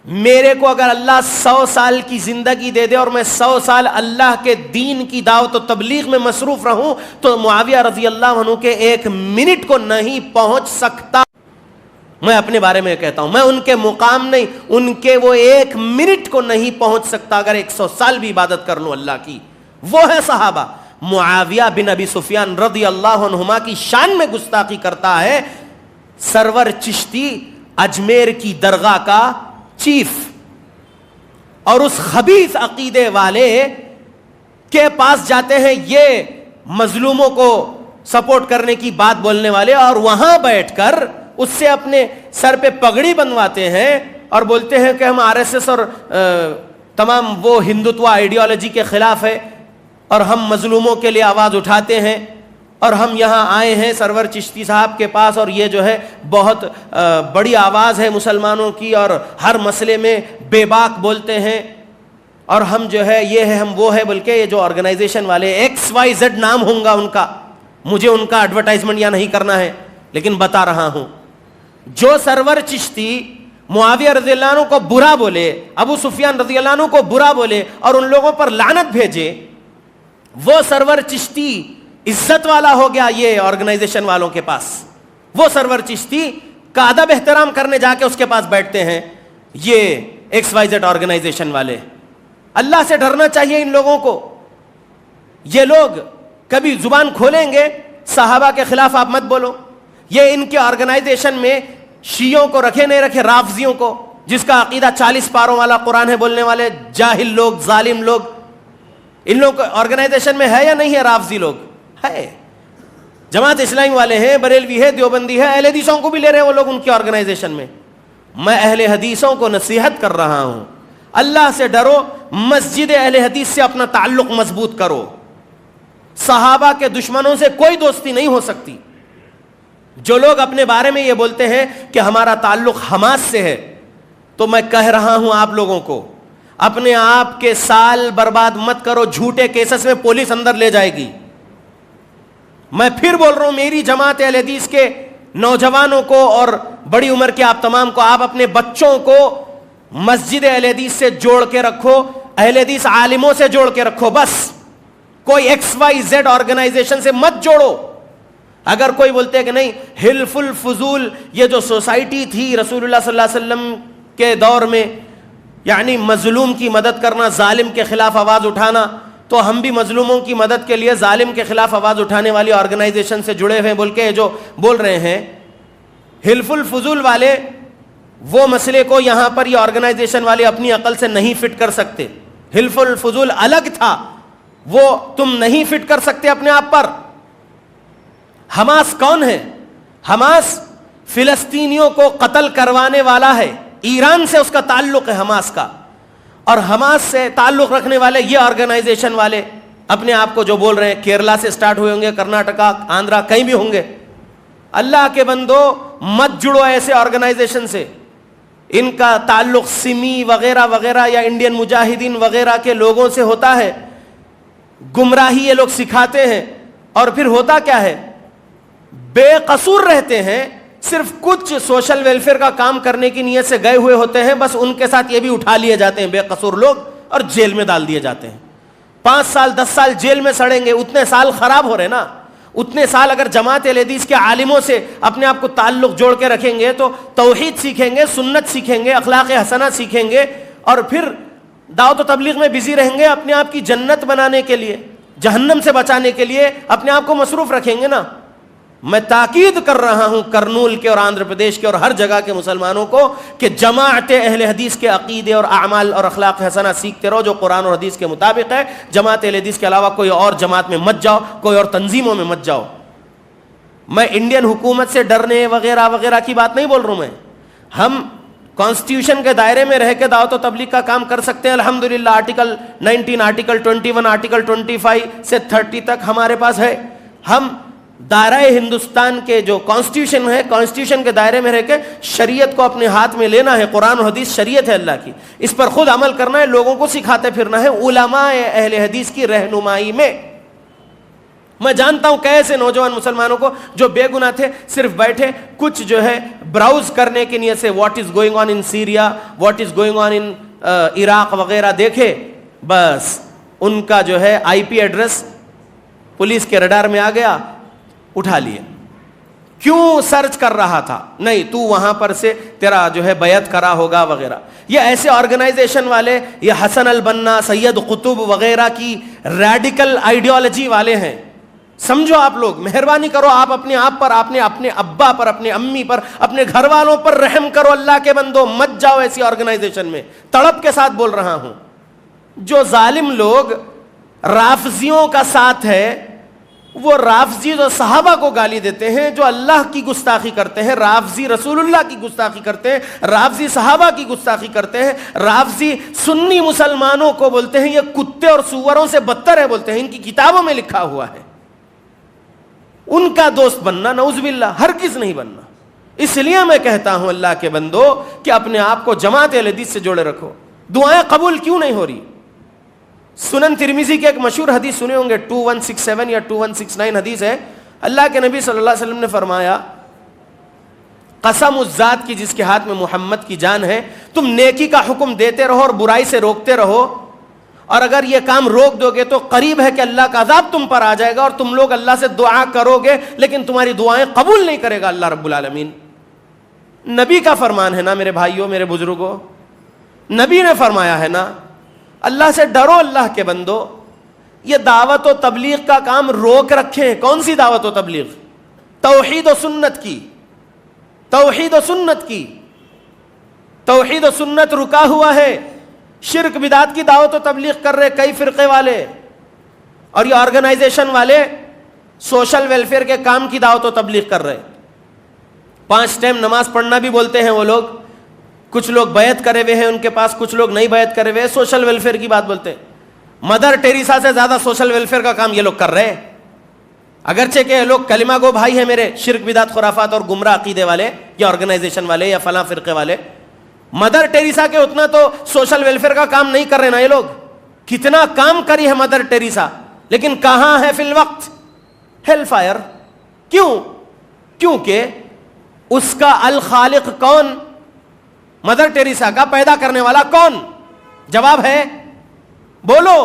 میرے کو اگر اللہ 100 سال کی زندگی دے دے اور میں 100 سال اللہ کے دین کی دعوت و تبلیغ میں مصروف رہوں تو معاویہ رضی اللہ عنہ کے 1 منٹ کو نہیں پہنچ سکتا. میں اپنے بارے میں کہتا ہوں، میں ان کے مقام نہیں، ان کے وہ 1 منٹ کو نہیں پہنچ سکتا اگر 100 سال بھی عبادت کر لوں اللہ کی. وہ ہے صحابہ. معاویہ بن ابی سفیان رضی اللہ عنہما کی شان میں گستاخی کرتا ہے سرور چشتی، اجمیر کی درگاہ کا چیف، اور اس خبیث عقیدے والے کے پاس جاتے ہیں یہ مظلوموں کو سپورٹ کرنے کی بات بولنے والے، اور وہاں بیٹھ کر اس سے اپنے سر پہ پگڑی بنواتے ہیں اور بولتے ہیں کہ ہم RSS اور تمام وہ ہندوتوا آئیڈیالوجی کے خلاف ہے اور ہم مظلوموں کے لیے آواز اٹھاتے ہیں، اور ہم یہاں آئے ہیں سرور چشتی صاحب کے پاس اور یہ جو ہے بہت بڑی آواز ہے مسلمانوں کی اور ہر مسئلے میں بے باک بولتے ہیں، اور ہم جو ہے یہ ہے ہم وہ ہے. بلکہ یہ جو آرگنائزیشن والے XYZ نام ہوں گا ان کا، مجھے ان کا ایڈورٹائزمنٹ یا نہیں کرنا ہے لیکن بتا رہا ہوں، جو سرور چشتی معاویہ رضی اللہ عنہ کو برا بولے، ابو سفیان رضی اللہ عنہ کو برا بولے اور ان لوگوں پر لعنت بھیجے، وہ سرور چشتی عزت والا ہو گیا یہ آرگنائزیشن والوں کے پاس. وہ سرور چشتی کا ادب احترام کرنے جا کے اس کے پاس بیٹھتے ہیں یہ XYZ آرگنائزیشن والے. اللہ سے ڈرنا چاہیے ان لوگوں کو. یہ لوگ کبھی زبان کھولیں گے صحابہ کے خلاف آپ مت بولو. یہ ان کے آرگنائزیشن میں شیعوں کو رکھے نہیں رکھے، رافضیوں کو، جس کا عقیدہ 40 پاروں والا قرآن ہے بولنے والے جاہل لوگ، ظالم لوگ، ان لوگوں کو آرگنائزیشن میں ہے یا نہیں ہے؟ رافضی لوگ ہے، جماعت اسلامی والے ہیں، بریلوی ہے، دیوبندی ہے، اہل حدیثوں کو بھی لے رہے ہیں وہ لوگ ان کی آرگنائزیشن میں. میں اہل حدیثوں کو نصیحت کر رہا ہوں، اللہ سے ڈرو، مسجد اہل حدیث سے اپنا تعلق مضبوط کرو. صحابہ کے دشمنوں سے کوئی دوستی نہیں ہو سکتی. جو لوگ اپنے بارے میں یہ بولتے ہیں کہ ہمارا تعلق حماس سے ہے، تو میں کہہ رہا ہوں آپ لوگوں کو اپنے آپ کے سال برباد مت کرو. جھوٹے کیسز میں پولیس اندر لے جائے گی. میں پھر بول رہا ہوں، میری جماعت اہل حدیث کے نوجوانوں کو اور بڑی عمر کے آپ تمام کو، آپ اپنے بچوں کو مسجد اہل حدیث سے جوڑ کے رکھو، اہل حدیث عالموں سے جوڑ کے رکھو. بس کوئی XYZ آرگنائزیشن سے مت جوڑو. اگر کوئی بولتے ہیں کہ نہیں حلف الفضول، یہ جو سوسائٹی تھی رسول اللہ صلی اللہ علیہ وسلم کے دور میں، یعنی مظلوم کی مدد کرنا، ظالم کے خلاف آواز اٹھانا، تو ہم بھی مظلوموں کی مدد کے لیے ظالم کے خلاف آواز اٹھانے والی آرگنائزیشن سے جڑے ہوئے بول کے جو بول رہے ہیں حلف الفضول والے، وہ مسئلے کو یہاں پر یہ آرگنائزیشن والے اپنی عقل سے نہیں فٹ کر سکتے. حلف الفضول الگ تھا، وہ تم نہیں فٹ کر سکتے اپنے آپ پر. حماس کون ہے؟ حماس فلسطینیوں کو قتل کروانے والا ہے، ایران سے اس کا تعلق ہے حماس کا. اور حماس سے تعلق رکھنے والے یہ آرگنائزیشن والے اپنے آپ کو جو بول رہے ہیں، کیرلا سے سٹارٹ ہوئے ہوں گے، کرناٹکا، آندھرا، کہیں بھی ہوں گے. اللہ کے بندو مت جڑو ایسے آرگنائزیشن سے. ان کا تعلق سمی وغیرہ وغیرہ یا انڈین مجاہدین وغیرہ کے لوگوں سے ہوتا ہے. گمراہی یہ لوگ سکھاتے ہیں، اور پھر ہوتا کیا ہے، بے قصور رہتے ہیں، صرف کچھ سوشل ویلفیئر کا کام کرنے کی نیت سے گئے ہوئے ہوتے ہیں، بس ان کے ساتھ یہ بھی اٹھا لیے جاتے ہیں بے قصور لوگ اور جیل میں ڈال دیے جاتے ہیں. 5 سال 10 سال جیل میں سڑیں گے. اتنے سال خراب ہو رہے نا. اتنے سال اگر جماعت اہل حدیث کے عالموں سے اپنے آپ کو تعلق جوڑ کے رکھیں گے تو توحید سیکھیں گے، سنت سیکھیں گے، اخلاق حسنہ سیکھیں گے، اور پھر دعوت و تبلیغ میں بزی رہیں گے. اپنے آپ کی جنت بنانے کے لیے، جہنم سے بچانے کے لیے اپنے آپ کو مصروف رکھیں گے نا. میں تاکید کر رہا ہوں کرنول کے اور آندھرا پردیش کے اور ہر جگہ کے مسلمانوں کو کہ جماعت اہل حدیث کے عقیدے اور اعمال اور اخلاق حسنہ سیکھتے رہو جو قرآن اور حدیث کے مطابق ہے. جماعت اہل حدیث کے علاوہ کوئی اور جماعت میں مت جاؤ، کوئی اور تنظیموں میں مت جاؤ. میں انڈین حکومت سے ڈرنے وغیرہ وغیرہ کی بات نہیں بول رہا ہوں. ہم کانسٹیٹیوشن کے دائرے میں رہ کے دعوت و تبلیغ کا کام کر سکتے ہیں الحمدللہ. آرٹیکل 19، آرٹیکل 21، آرٹیکل 25 سے 30 تک ہمارے پاس ہے. ہم دائرہ ہندوستان کے جو کانسٹیٹیوشن ہے، کانسٹیٹیوشن کے دائرے میں رہ کے شریعت کو اپنے ہاتھ میں لینا ہے. قرآن و حدیث شریعت ہے اللہ کی، اس پر خود عمل کرنا ہے، لوگوں کو سکھاتے پھرنا ہے علماء اہل حدیث کی رہنمائی میں. میں جانتا ہوں کیسے نوجوان مسلمانوں کو جو بے گناہ تھے صرف بیٹھے کچھ جو ہے براؤز کرنے کی نیت سے what is going on in Syria, what is going on in Iraq وغیرہ دیکھے, بس ان کا جو ہے آئی پی ایڈریس پولیس کے رڈار میں آ گیا, اٹھا لیے. کیوں سرچ کر رہا تھا؟ نہیں, تو وہاں پر سے تیرا جو ہے بیعت کرا ہوگا وغیرہ. یہ ایسے آرگنائزیشن والے, یہ حسن البنا, سید قطب وغیرہ کی ریڈیکل آئیڈیالوجی والے ہیں. سمجھو آپ لوگ, مہربانی کرو, آپ اپنے آپ پر, آپ نے اپنے ابا پر, اپنے امی پر, اپنے گھر والوں پر رحم کرو. اللہ کے بندو, مت جاؤ ایسی آرگنائزیشن میں. تڑپ کے ساتھ بول رہا ہوں. جو ظالم لوگ رافضیوں کا ساتھ ہے, وہ رافضی جو صحابہ کو گالی دیتے ہیں, جو اللہ کی گستاخی کرتے ہیں, رافضی رسول اللہ کی گستاخی کرتے ہیں, رافضی صحابہ کی گستاخی کرتے ہیں, رافضی سنی مسلمانوں کو بولتے ہیں یہ کتے اور سوروں سے بدتر ہے, بولتے ہیں, ان کی کتابوں میں لکھا ہوا ہے. ان کا دوست بننا نعوذ باللہ ہرگز نہیں بننا. اس لیے میں کہتا ہوں اللہ کے بندو کہ اپنے آپ کو جماعت اہل حدیث سے جوڑے رکھو. دعائیں قبول کیوں نہیں ہو رہی؟ سنن ترمذی کی ایک مشہور حدیث سنے ہوں گے, 2167 یا 2169 حدیث ہے. اللہ کے نبی صلی اللہ علیہ وسلم نے فرمایا, قسم اس ذات کی جس کے ہاتھ میں محمد کی جان ہے, تم نیکی کا حکم دیتے رہو اور برائی سے روکتے رہو, اور اگر یہ کام روک دو گے تو قریب ہے کہ اللہ کا عذاب تم پر آ جائے گا, اور تم لوگ اللہ سے دعا کرو گے لیکن تمہاری دعائیں قبول نہیں کرے گا اللہ رب العالمین. نبی کا فرمان ہے نا میرے بھائیوں, میرے بزرگوں, نبی نے فرمایا ہے نا. اللہ سے ڈرو اللہ کے بندو. یہ دعوت و تبلیغ کا کام روک رکھیں. کون سی دعوت و تبلیغ؟ توحید و سنت کی, توحید و سنت کی. توحید و سنت رکا ہوا ہے. شرک بدعت کی دعوت و تبلیغ کر رہے کئی فرقے والے, اور یہ آرگنائزیشن والے سوشل ویلفیئر کے کام کی دعوت و تبلیغ کر رہے. 5 ٹائم نماز پڑھنا بھی بولتے ہیں وہ لوگ. کچھ لوگ بیعت کرے ہوئے ہیں ان کے پاس, کچھ لوگ نہیں بیعت کرے ہوئے, سوشل ویلفیئر کی بات بولتے ہیں. مدر ٹیریسا سے زیادہ سوشل ویلفیئر کا کام یہ لوگ کر رہے ہیں. اگرچہ کہ یہ لوگ کلمہ گو بھائی ہیں میرے, شرک بدعت خرافات اور گمراہ عقیدے والے, یا آرگنائزیشن والے, یا فلاں فرقے والے. مدر ٹیریسا کے اتنا تو سوشل ویلفیئر کا کام نہیں کر رہے نا یہ لوگ. کتنا کام کری ہے مدر ٹیریسا, لیکن کہاں ہے فی الوقت؟ Hell fire. کیوں؟ کیونکہ اس کا الخالق کون؟ مدر ٹیریسا کا پیدا کرنے والا کون؟ جواب ہے بولو,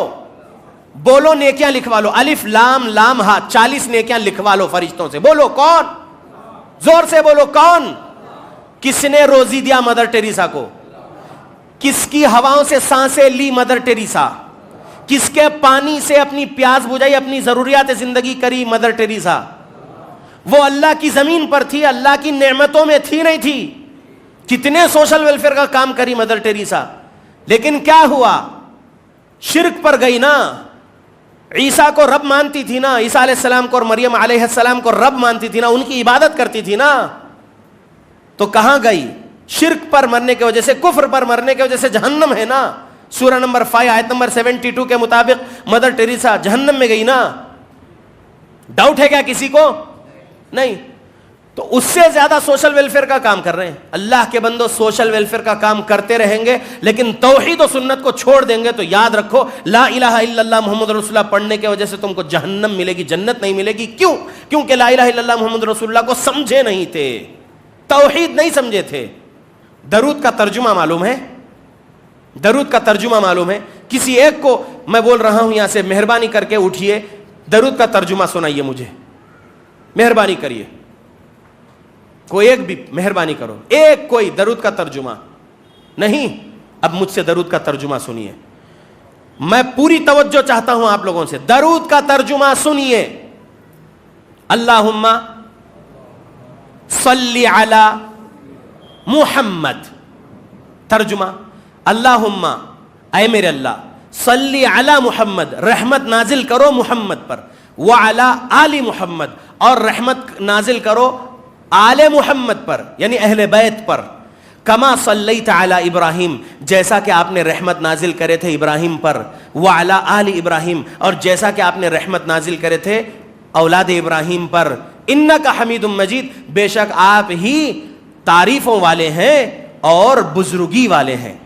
بولو, نیکیاں لکھوا لو, الف لام لام ہا, 40 نیکیاں لکھوا لو فرشتوں سے. بولو کون؟ زور سے بولو کون؟ کس نے روزی دیا مدر ٹیریسا کو؟ کس کی ہواؤں سے سانسیں لی مدر ٹیریسا؟ کس کے پانی سے اپنی پیاس بجھائی, اپنی ضروریات زندگی کری مدر ٹیریسا؟ وہ اللہ کی زمین پر تھی, اللہ کی نعمتوں میں تھی نہیں تھی. کتنے سوشل ویلفیئر کا کام کری مدر ٹیریسا, لیکن کیا ہوا؟ شرک پر گئی نا. عیسیٰ کو رب مانتی تھی نا, عیسیٰ علیہ السلام کو اور مریم علیہ السلام کو رب مانتی تھی نا, ان کی عبادت کرتی تھی نا. تو کہاں گئی؟ شرک پر مرنے کی وجہ سے, کفر پر مرنے کی وجہ سے جہنم ہے نا. سورہ نمبر 5 آیت نمبر 72 کے مطابق مدر ٹیریسا جہنم میں گئی نا. ڈاؤٹ ہے کیا کسی کو؟ نہیں. تو اس سے زیادہ سوشل ویلفیئر کا کام کر رہے ہیں. اللہ کے بندو, سوشل ویلفیئر کا کام کرتے رہیں گے, لیکن توحید و سنت کو چھوڑ دیں گے تو یاد رکھو, لا الہ الا اللہ محمد رسول اللہ پڑھنے کی وجہ سے تم کو جہنم ملے گی, جنت نہیں ملے گی. کیوں؟ کیونکہ لا الہ الا اللہ محمد رسول اللہ کو سمجھے نہیں تھے, توحید نہیں سمجھے تھے. درود کا ترجمہ معلوم ہے؟ درود کا ترجمہ معلوم ہے؟ کسی ایک کو میں بول رہا ہوں یہاں سے, مہربانی کر کے اٹھیے, درود کا ترجمہ سنائیے مجھے, مہربانی کریے. کوئی ایک بھی مہربانی کرو, ایک کوئی درود کا ترجمہ نہیں. اب مجھ سے درود کا ترجمہ سنیے, میں پوری توجہ چاہتا ہوں آپ لوگوں سے. درود کا ترجمہ سنیے. اللہم صلی علی محمد. ترجمہ, اللہم اے میرے اللہ, صلی علی محمد, رحمت نازل کرو محمد پر, وعلی آل محمد, اور رحمت نازل کرو آل محمد پر, یعنی اہل بیت پر. کما صلیت علی ابراہیم, جیسا کہ آپ نے رحمت نازل کرے تھے ابراہیم پر, وعلی آل ابراہیم, اور جیسا کہ آپ نے رحمت نازل کرے تھے اولاد ابراہیم پر. انک حمید مجید, بے شک آپ ہی تعریفوں والے ہیں اور بزرگی والے ہیں.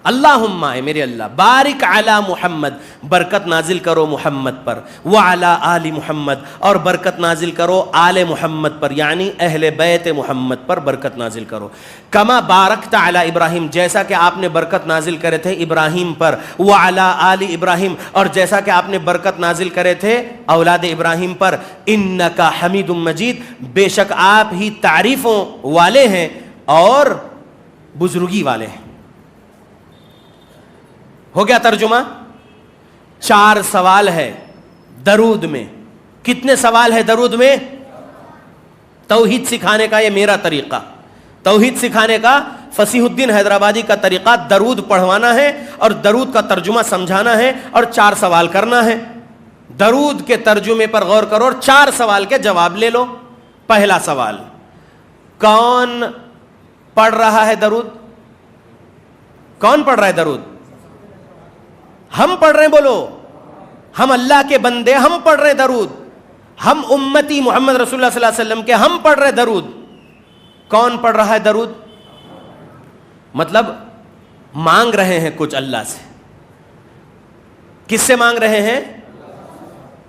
اللہم اے میرے اللہ بارک علی محمد برکت نازل کرو محمد پر، وعلی آل محمد اور برکت نازل کرو آل محمد پر یعنی اہل بیت محمد پر برکت نازل کرو، کما بارکت علی ابراہیم جیسا کہ آپ نے برکت نازل کرے تھے ابراہیم پر، وعلی آل ابراہیم اور جیسا کہ آپ نے برکت نازل کرے تھے اولاد ابراہیم پر، انک حمید مجید بے شک آپ ہی تعریفوں والے ہیں اور بزرگی والے ہیں۔ ہو گیا ترجمہ؟ 4 سوال ہے درود میں۔ کتنے سوال ہے درود میں؟ توحید سکھانے کا یہ میرا طریقہ، توحید سکھانے کا فصیح الدین حیدرآبادی کا طریقہ درود پڑھوانا ہے اور درود کا ترجمہ سمجھانا ہے اور 4 سوال کرنا ہے۔ درود کے ترجمے پر غور کرو اور 4 سوال کے جواب لے لو۔ پہلا سوال، کون پڑھ رہا ہے درود؟ کون پڑھ رہا ہے درود؟ ہم پڑھ رہے ہیں، بولو ہم اللہ کے بندے، ہم پڑھ رہے ہیں درود، ہم امتی محمد رسول اللہ صلی اللہ علیہ وسلم کے، ہم پڑھ رہے ہیں درود۔ کون پڑھ رہا ہے درود؟ مطلب مانگ رہے ہیں کچھ اللہ سے۔ کس سے مانگ رہے ہیں؟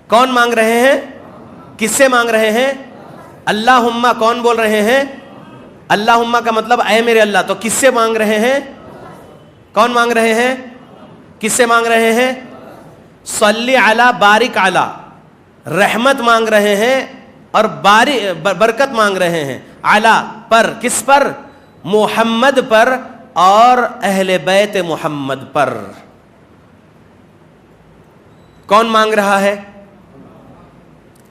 کون مانگ رہے ہیں؟ کس سے مانگ رہے ہیں؟ اللہم کون بول رہے ہیں؟ اللہم کا مطلب اے میرے اللہ، تو کس سے مانگ رہے ہیں؟ کون مانگ رہے ہیں؟ کس سے مانگ رہے ہیں؟ صلی علی بارک علی، رحمت مانگ رہے ہیں اور برکت مانگ رہے ہیں، علی پر، کس پر؟ محمد پر اور اہل بیت محمد پر۔ کون مانگ رہا ہے؟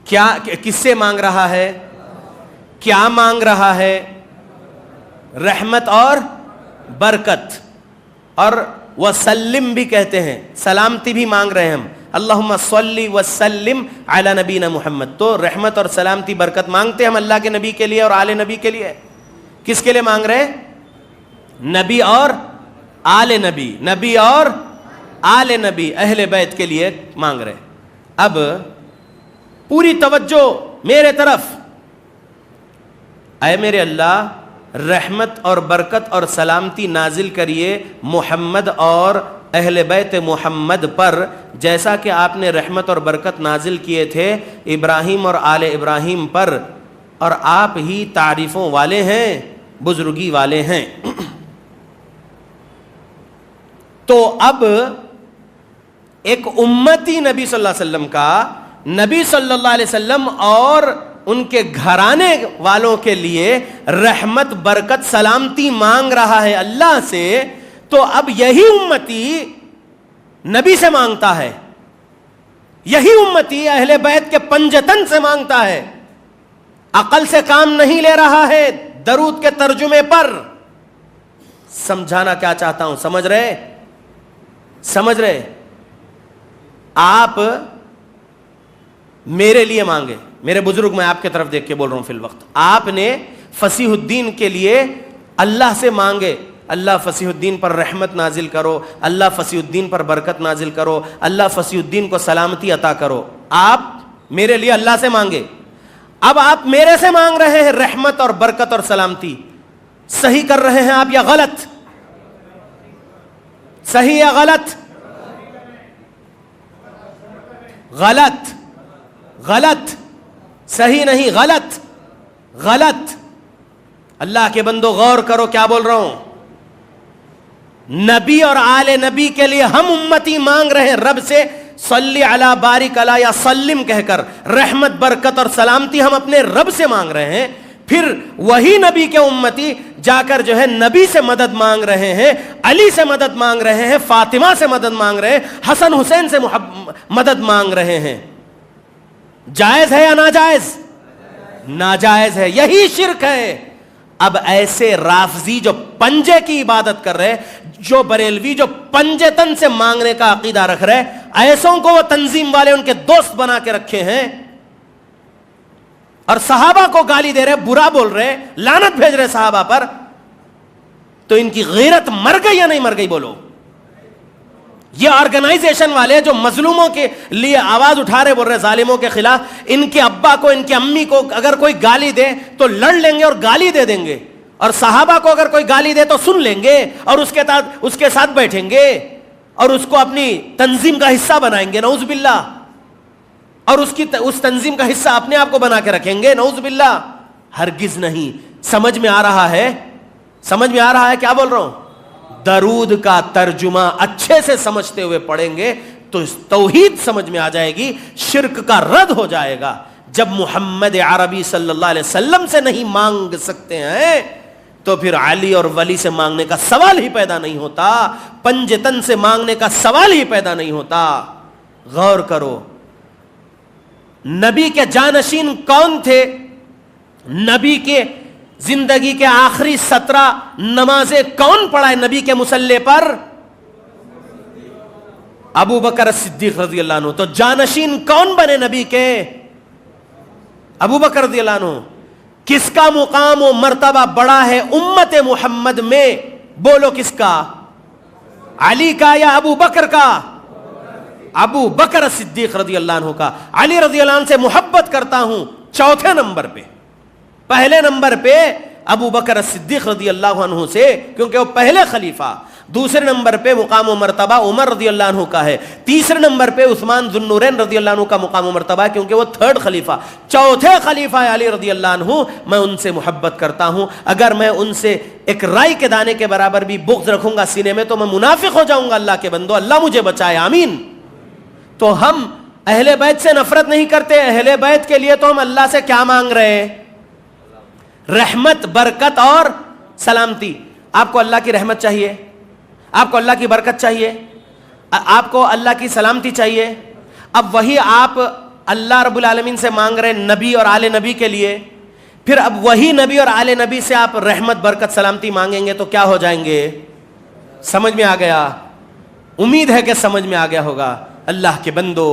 کیا کس سے مانگ رہا ہے؟ کیا مانگ رہا ہے؟ رحمت اور برکت، اور وسلم بھی کہتے ہیں، سلامتی بھی مانگ رہے ہیں ہم، اللہم صلی وسلم علی نبینا محمد۔ تو رحمت اور سلامتی برکت مانگتے ہیں ہم اللہ کے نبی کے لیے اور آل نبی کے لیے۔ کس کے لیے مانگ رہے ہیں؟ نبی اور آل نبی، نبی اور آل نبی، اہل بیت کے لیے مانگ رہے ہیں۔ اب پوری توجہ میرے طرف، اے میرے اللہ رحمت اور برکت اور سلامتی نازل کریے محمد اور اہل بیت محمد پر، جیسا کہ آپ نے رحمت اور برکت نازل کیے تھے ابراہیم اور آل ابراہیم پر، اور آپ ہی تعریفوں والے ہیں، بزرگی والے ہیں۔ تو اب ایک امتی نبی صلی اللہ علیہ وسلم کا، نبی صلی اللہ علیہ وسلم اور ان کے گھرانے والوں کے لیے رحمت برکت سلامتی مانگ رہا ہے اللہ سے، تو اب یہی امتی نبی سے مانگتا ہے، یہی امتی اہل بیت کے پنجتن سے مانگتا ہے، عقل سے کام نہیں لے رہا ہے۔ درود کے ترجمے پر سمجھانا کیا چاہتا ہوں، سمجھ رہے؟ سمجھ رہے؟ آپ میرے لیے مانگے، میرے بزرگ، میں آپ کی طرف دیکھ کے بول رہا ہوں فی الوقت، آپ نے فصیح الدین کے لیے اللہ سے مانگے، اللہ فصیح الدین پر رحمت نازل کرو، اللہ فصیح الدین پر برکت نازل کرو، اللہ فصیح الدین کو سلامتی عطا کرو۔ آپ میرے لیے اللہ سے مانگے، اب آپ میرے سے مانگ رہے ہیں رحمت اور برکت اور سلامتی۔ صحیح کر رہے ہیں آپ یا غلط؟ صحیح یا غلط؟ غلط، غلط، صحیح نہیں، غلط، غلط۔ اللہ کے بندو غور کرو کیا بول رہا ہوں۔ نبی اور آل نبی کے لیے ہم امتی مانگ رہے ہیں رب سے صلی علی بارک علی یا سلم کہہ کر، رحمت برکت اور سلامتی ہم اپنے رب سے مانگ رہے ہیں، پھر وہی نبی کے امتی جا کر جو ہے نبی سے مدد مانگ رہے ہیں، علی سے مدد مانگ رہے ہیں، فاطمہ سے مدد مانگ رہے ہیں، حسن حسین سے مدد مانگ رہے ہیں۔ جائز ہے یا ناجائز؟ ناجائز ہے، یہی شرک ہے۔ اب ایسے رافضی جو پنجے کی عبادت کر رہے، جو بریلوی جو پنجے تن سے مانگنے کا عقیدہ رکھ رہے، ایسوں کو وہ تنظیم والے ان کے دوست بنا کے رکھے ہیں اور صحابہ کو گالی دے رہے، برا بول رہے، لعنت بھیج رہے صحابہ پر، تو ان کی غیرت مر گئی یا نہیں مر گئی؟ بولو۔ یہ آرگنائزیشن والے جو مظلوموں کے لیے آواز اٹھا رہے، بول رہے ظالموں کے خلاف، ان کے ابا کو ان کی امی کو اگر کوئی گالی دے تو لڑ لیں گے اور گالی دے دیں گے، اور صحابہ کو اگر کوئی گالی دے تو سن لیں گے اور اس کے ساتھ بیٹھیں گے اور اس کو اپنی تنظیم کا حصہ بنائیں گے، نعوذ باللہ، اور اس تنظیم کا حصہ اپنے آپ کو بنا کے رکھیں گے، نعوذ باللہ، ہرگز نہیں۔ سمجھ میں آ رہا ہے کیا بول رہا ہوں؟ درود کا ترجمہ اچھے سے سمجھتے ہوئے پڑھیں گے تو توحید سمجھ میں آ جائے گی، شرک کا رد ہو جائے گا۔ جب محمد عربی صلی اللہ علیہ وسلم سے نہیں مانگ سکتے ہیں تو پھر علی اور ولی سے مانگنے کا سوال ہی پیدا نہیں ہوتا، پنجتن سے مانگنے کا سوال ہی پیدا نہیں ہوتا۔ غور کرو، نبی کے جانشین کون تھے؟ نبی کے زندگی کے آخری 17 نمازیں کون پڑھائے نبی کے مصلی پر؟ ابو بکر صدیق رضی اللہ عنہ۔ تو جانشین کون بنے نبی کے؟ ابو بکر رضی اللہ عنہ۔ کس کا مقام و مرتبہ بڑا ہے امت محمد میں؟ بولو کس کا؟ علی کا یا ابو بکر کا؟ ابو بکر صدیق رضی اللہ عنہ کا۔ علی رضی اللہ عنہ سے محبت کرتا ہوں چوتھے نمبر پہ، پہلے نمبر پہ ابو بکر صدیق رضی اللہ عنہ سے، کیونکہ وہ پہلے خلیفہ۔ دوسرے نمبر پہ مقام و مرتبہ عمر رضی اللہ عنہ کا ہے۔ تیسرے نمبر پہ عثمان ذو النورین رضی اللہ عنہ کا مقام و مرتبہ ہے، کیونکہ وہ تھرڈ خلیفہ۔ چوتھے خلیفہ علی رضی اللہ عنہ، میں ان سے محبت کرتا ہوں۔ اگر میں ان سے ایک رائی کے دانے کے برابر بھی بغض رکھوں گا سینے میں تو میں منافق ہو جاؤں گا۔ اللہ کے بندو، اللہ مجھے بچائے، آمین۔ تو ہم اہل بیت سے نفرت نہیں کرتے، اہل بیت کے لیے تو ہم اللہ سے کیا مانگ رہے ہیں؟ رحمت، برکت اور سلامتی۔ آپ کو اللہ کی رحمت چاہیے، آپ کو اللہ کی برکت چاہیے، آپ کو اللہ کی سلامتی چاہیے۔ اب وہی آپ اللہ رب العالمین سے مانگ رہے ہیں نبی اور آل نبی کے لیے، پھر اب وہی نبی اور آل نبی سے آپ رحمت، برکت، سلامتی مانگیں گے تو کیا ہو جائیں گے؟ سمجھ میں آ گیا؟ امید ہے کہ سمجھ میں آ گیا ہوگا۔ اللہ کے بندو،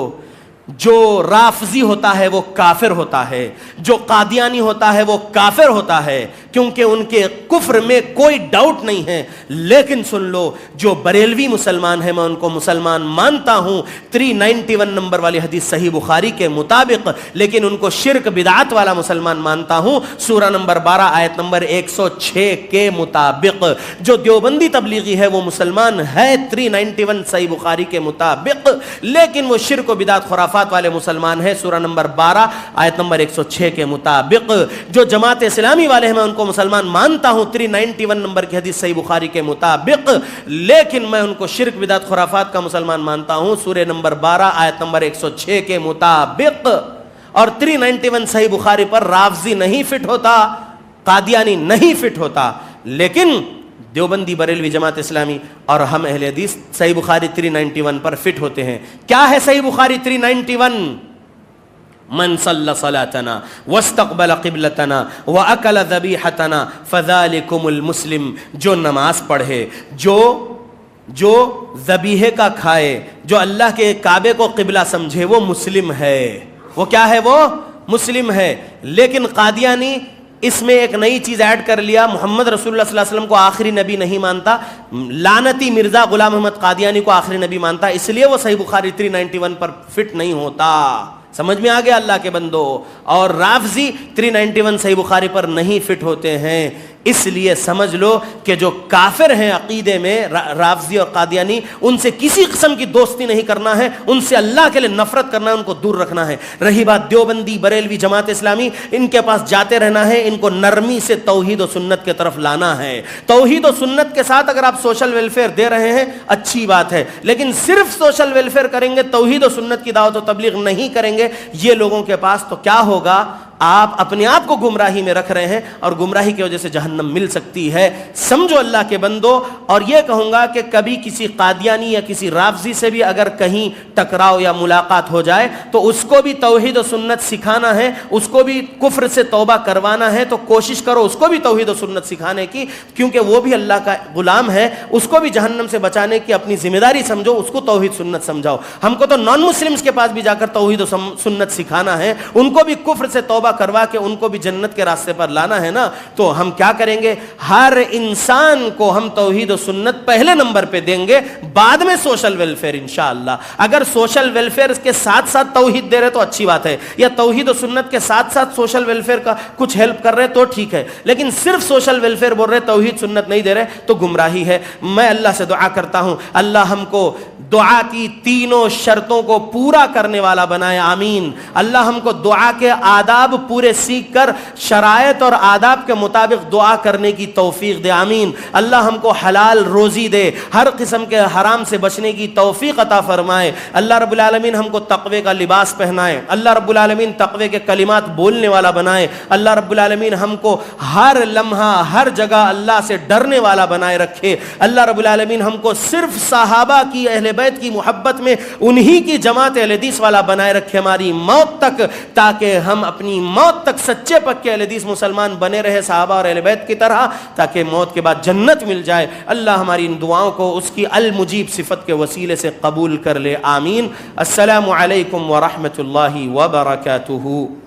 جو رافضی ہوتا ہے وہ کافر ہوتا ہے، جو قادیانی ہوتا ہے وہ کافر ہوتا ہے، کیونکہ ان کے کفر میں کوئی ڈاؤٹ نہیں ہے۔ لیکن سن لو، جو بریلوی مسلمان ہیں میں ان کو مسلمان مانتا ہوں 391 نمبر والی حدیث صحیح بخاری کے مطابق، لیکن ان کو شرک بدعت والا مسلمان مانتا ہوں سورہ نمبر 12 آیت نمبر 106 کے مطابق۔ جو دیوبندی تبلیغی ہے وہ مسلمان ہے 391 صحیح بخاری کے مطابق، لیکن وہ شرک و بدعت خرافات والے مسلمان ہیں سورہ نمبر 12 آیت نمبر 106 کے مطابق۔ جو جماعت اسلامی والے ہیں میں ان کو مسلمان مانتا ہوں 391 نمبر کی حدیث صحیح بخاری کے مطابق، لیکن میں ان کو شرک بدعت خرافات کا مسلمان مانتا ہوں سورہ نمبر 12 آیت نمبر 106 کے مطابق۔ اور 391 صحیح بخاری پر رافضی نہیں فٹ ہوتا، قادیانی نہیں فٹ ہوتا، لیکن دیوبندی، بریلوی، جماعت اسلامی اور ہم اہل حدیث صحیح بخاری 391 پر فٹ ہوتے ہیں۔ کیا ہے صحیح بخاری 391؟ من صلی صلاتنا واستقبل قبلتنا واکل ذبیحتنا فذلکم المسلم۔ جو نماز پڑھے، جو ذبیحے کا کھائے، جو اللہ کے کعبے کو قبلہ سمجھے، وہ مسلم ہے۔ وہ کیا ہے؟ وہ مسلم ہے۔ لیکن قادیانی اس میں ایک نئی چیز ایڈ کر لیا، محمد رسول اللہ صلی اللہ علیہ وسلم کو آخری نبی نہیں مانتا، لعنتی مرزا غلام محمد قادیانی کو آخری نبی مانتا، اس لیے وہ صحیح بخاری 391 پر فٹ نہیں ہوتا۔ سمجھ میں آ گیا اللہ کے بندو؟ اور رافضی 391 صحیح بخاری پر نہیں فٹ ہوتے ہیں، اس لیے سمجھ لو کہ جو کافر ہیں عقیدے میں، رافضی اور قادیانی، ان سے کسی قسم کی دوستی نہیں کرنا ہے، ان سے اللہ کے لیے نفرت کرنا ہے، ان کو دور رکھنا ہے۔ رہی بات دیوبندی، بریلوی، جماعت اسلامی، ان کے پاس جاتے رہنا ہے، ان کو نرمی سے توحید و سنت کی طرف لانا ہے۔ توحید و سنت کے ساتھ اگر آپ سوشل ویلفیئر دے رہے ہیں اچھی بات ہے، لیکن صرف سوشل ویلفیئر کریں گے، توحید و سنت کی دعوت و تبلیغ نہیں کریں گے، یہ لوگوں کے پاس تو کیا ہوگا؟ آپ اپنے آپ کو گمراہی میں رکھ رہے ہیں اور گمراہی کی وجہ سے جہنم مل سکتی ہے۔ سمجھو اللہ کے بندو۔ اور یہ کہوں گا کہ کبھی کسی قادیانی یا کسی رافضی سے بھی اگر کہیں ٹکراؤ یا ملاقات ہو جائے تو اس کو بھی توحید و سنت سکھانا ہے، اس کو بھی کفر سے توبہ کروانا ہے، تو کوشش کرو اس کو بھی توحید و سنت سکھانے کی، کیونکہ وہ بھی اللہ کا غلام ہے، اس کو بھی جہنم سے بچانے کی اپنی ذمہ داری سمجھو، اس کو توحید سنت سمجھاؤ۔ ہم کو تو نان مسلمز کے پاس بھی جا کر توحید و سنت سکھانا ہے، ان کو بھی کفر سے توبہ توبہ کروا کے ان کو بھی جنت کے راستے پر لانا ہے نا، تو ہم کیا کریں گے؟ ہر انسان کو ہم توحید و سنت پہلے نمبر پہ دیں گے، بعد میں سوشل ویلفیئر انشاءاللہ۔ اگر سوشل ویلفیئر کے ساتھ ساتھ توحید دے رہے تو اچھی بات ہے، یا توحید و سنت کے ساتھ ساتھ سوشل ویلفیئر کا کچھ ہیلپ کر رہے تو ٹھیک ہے، لیکن صرف سوشل ویلفیئر بول رہے توحید سنت نہیں دے رہے تو گمراہی ہے۔ میں اللہ سے دعا کرتا ہوں اللہ ہم کو دعا کی تینوں شرطوں کو پورا کرنے والا بنائے، آمین۔ اللہ ہم کو دعا کے آداب پورے سیکھ کر شرائط اور آداب کے مطابق دعا کرنے کی توفیق دے، آمین۔ اللہ ہم کو حلال روزی دے، ہر قسم کے حرام سے بچنے کی توفیق عطا فرمائے۔ اللہ رب العالمین ہم کو تقوی کا لباس پہنائے، اللہ رب العالمین تقوی کے کلمات بولنے والا بنائے، اللہ رب العالمین ہم کو ہر لمحہ ہر جگہ اللہ سے ڈرنے والا بنائے رکھے، اللہ رب العالمین ہم کو صرف صحابہ کی اہل بیت کی محبت میں انہی کی جماعت اہل حدیث والا بنائے رکھے ہماری موت تک، تاکہ ہم اپنی موت تک سچے پکے اہل حدیث مسلمان بنے رہے صحابہ اور اہل بیت کی طرح، تاکہ موت کے بعد جنت مل جائے۔ اللہ ہماری ان دعاؤں کو اس کی المجیب صفت کے وسیلے سے قبول کر لے، آمین۔ السلام علیکم ورحمۃ اللہ وبرکاتہ۔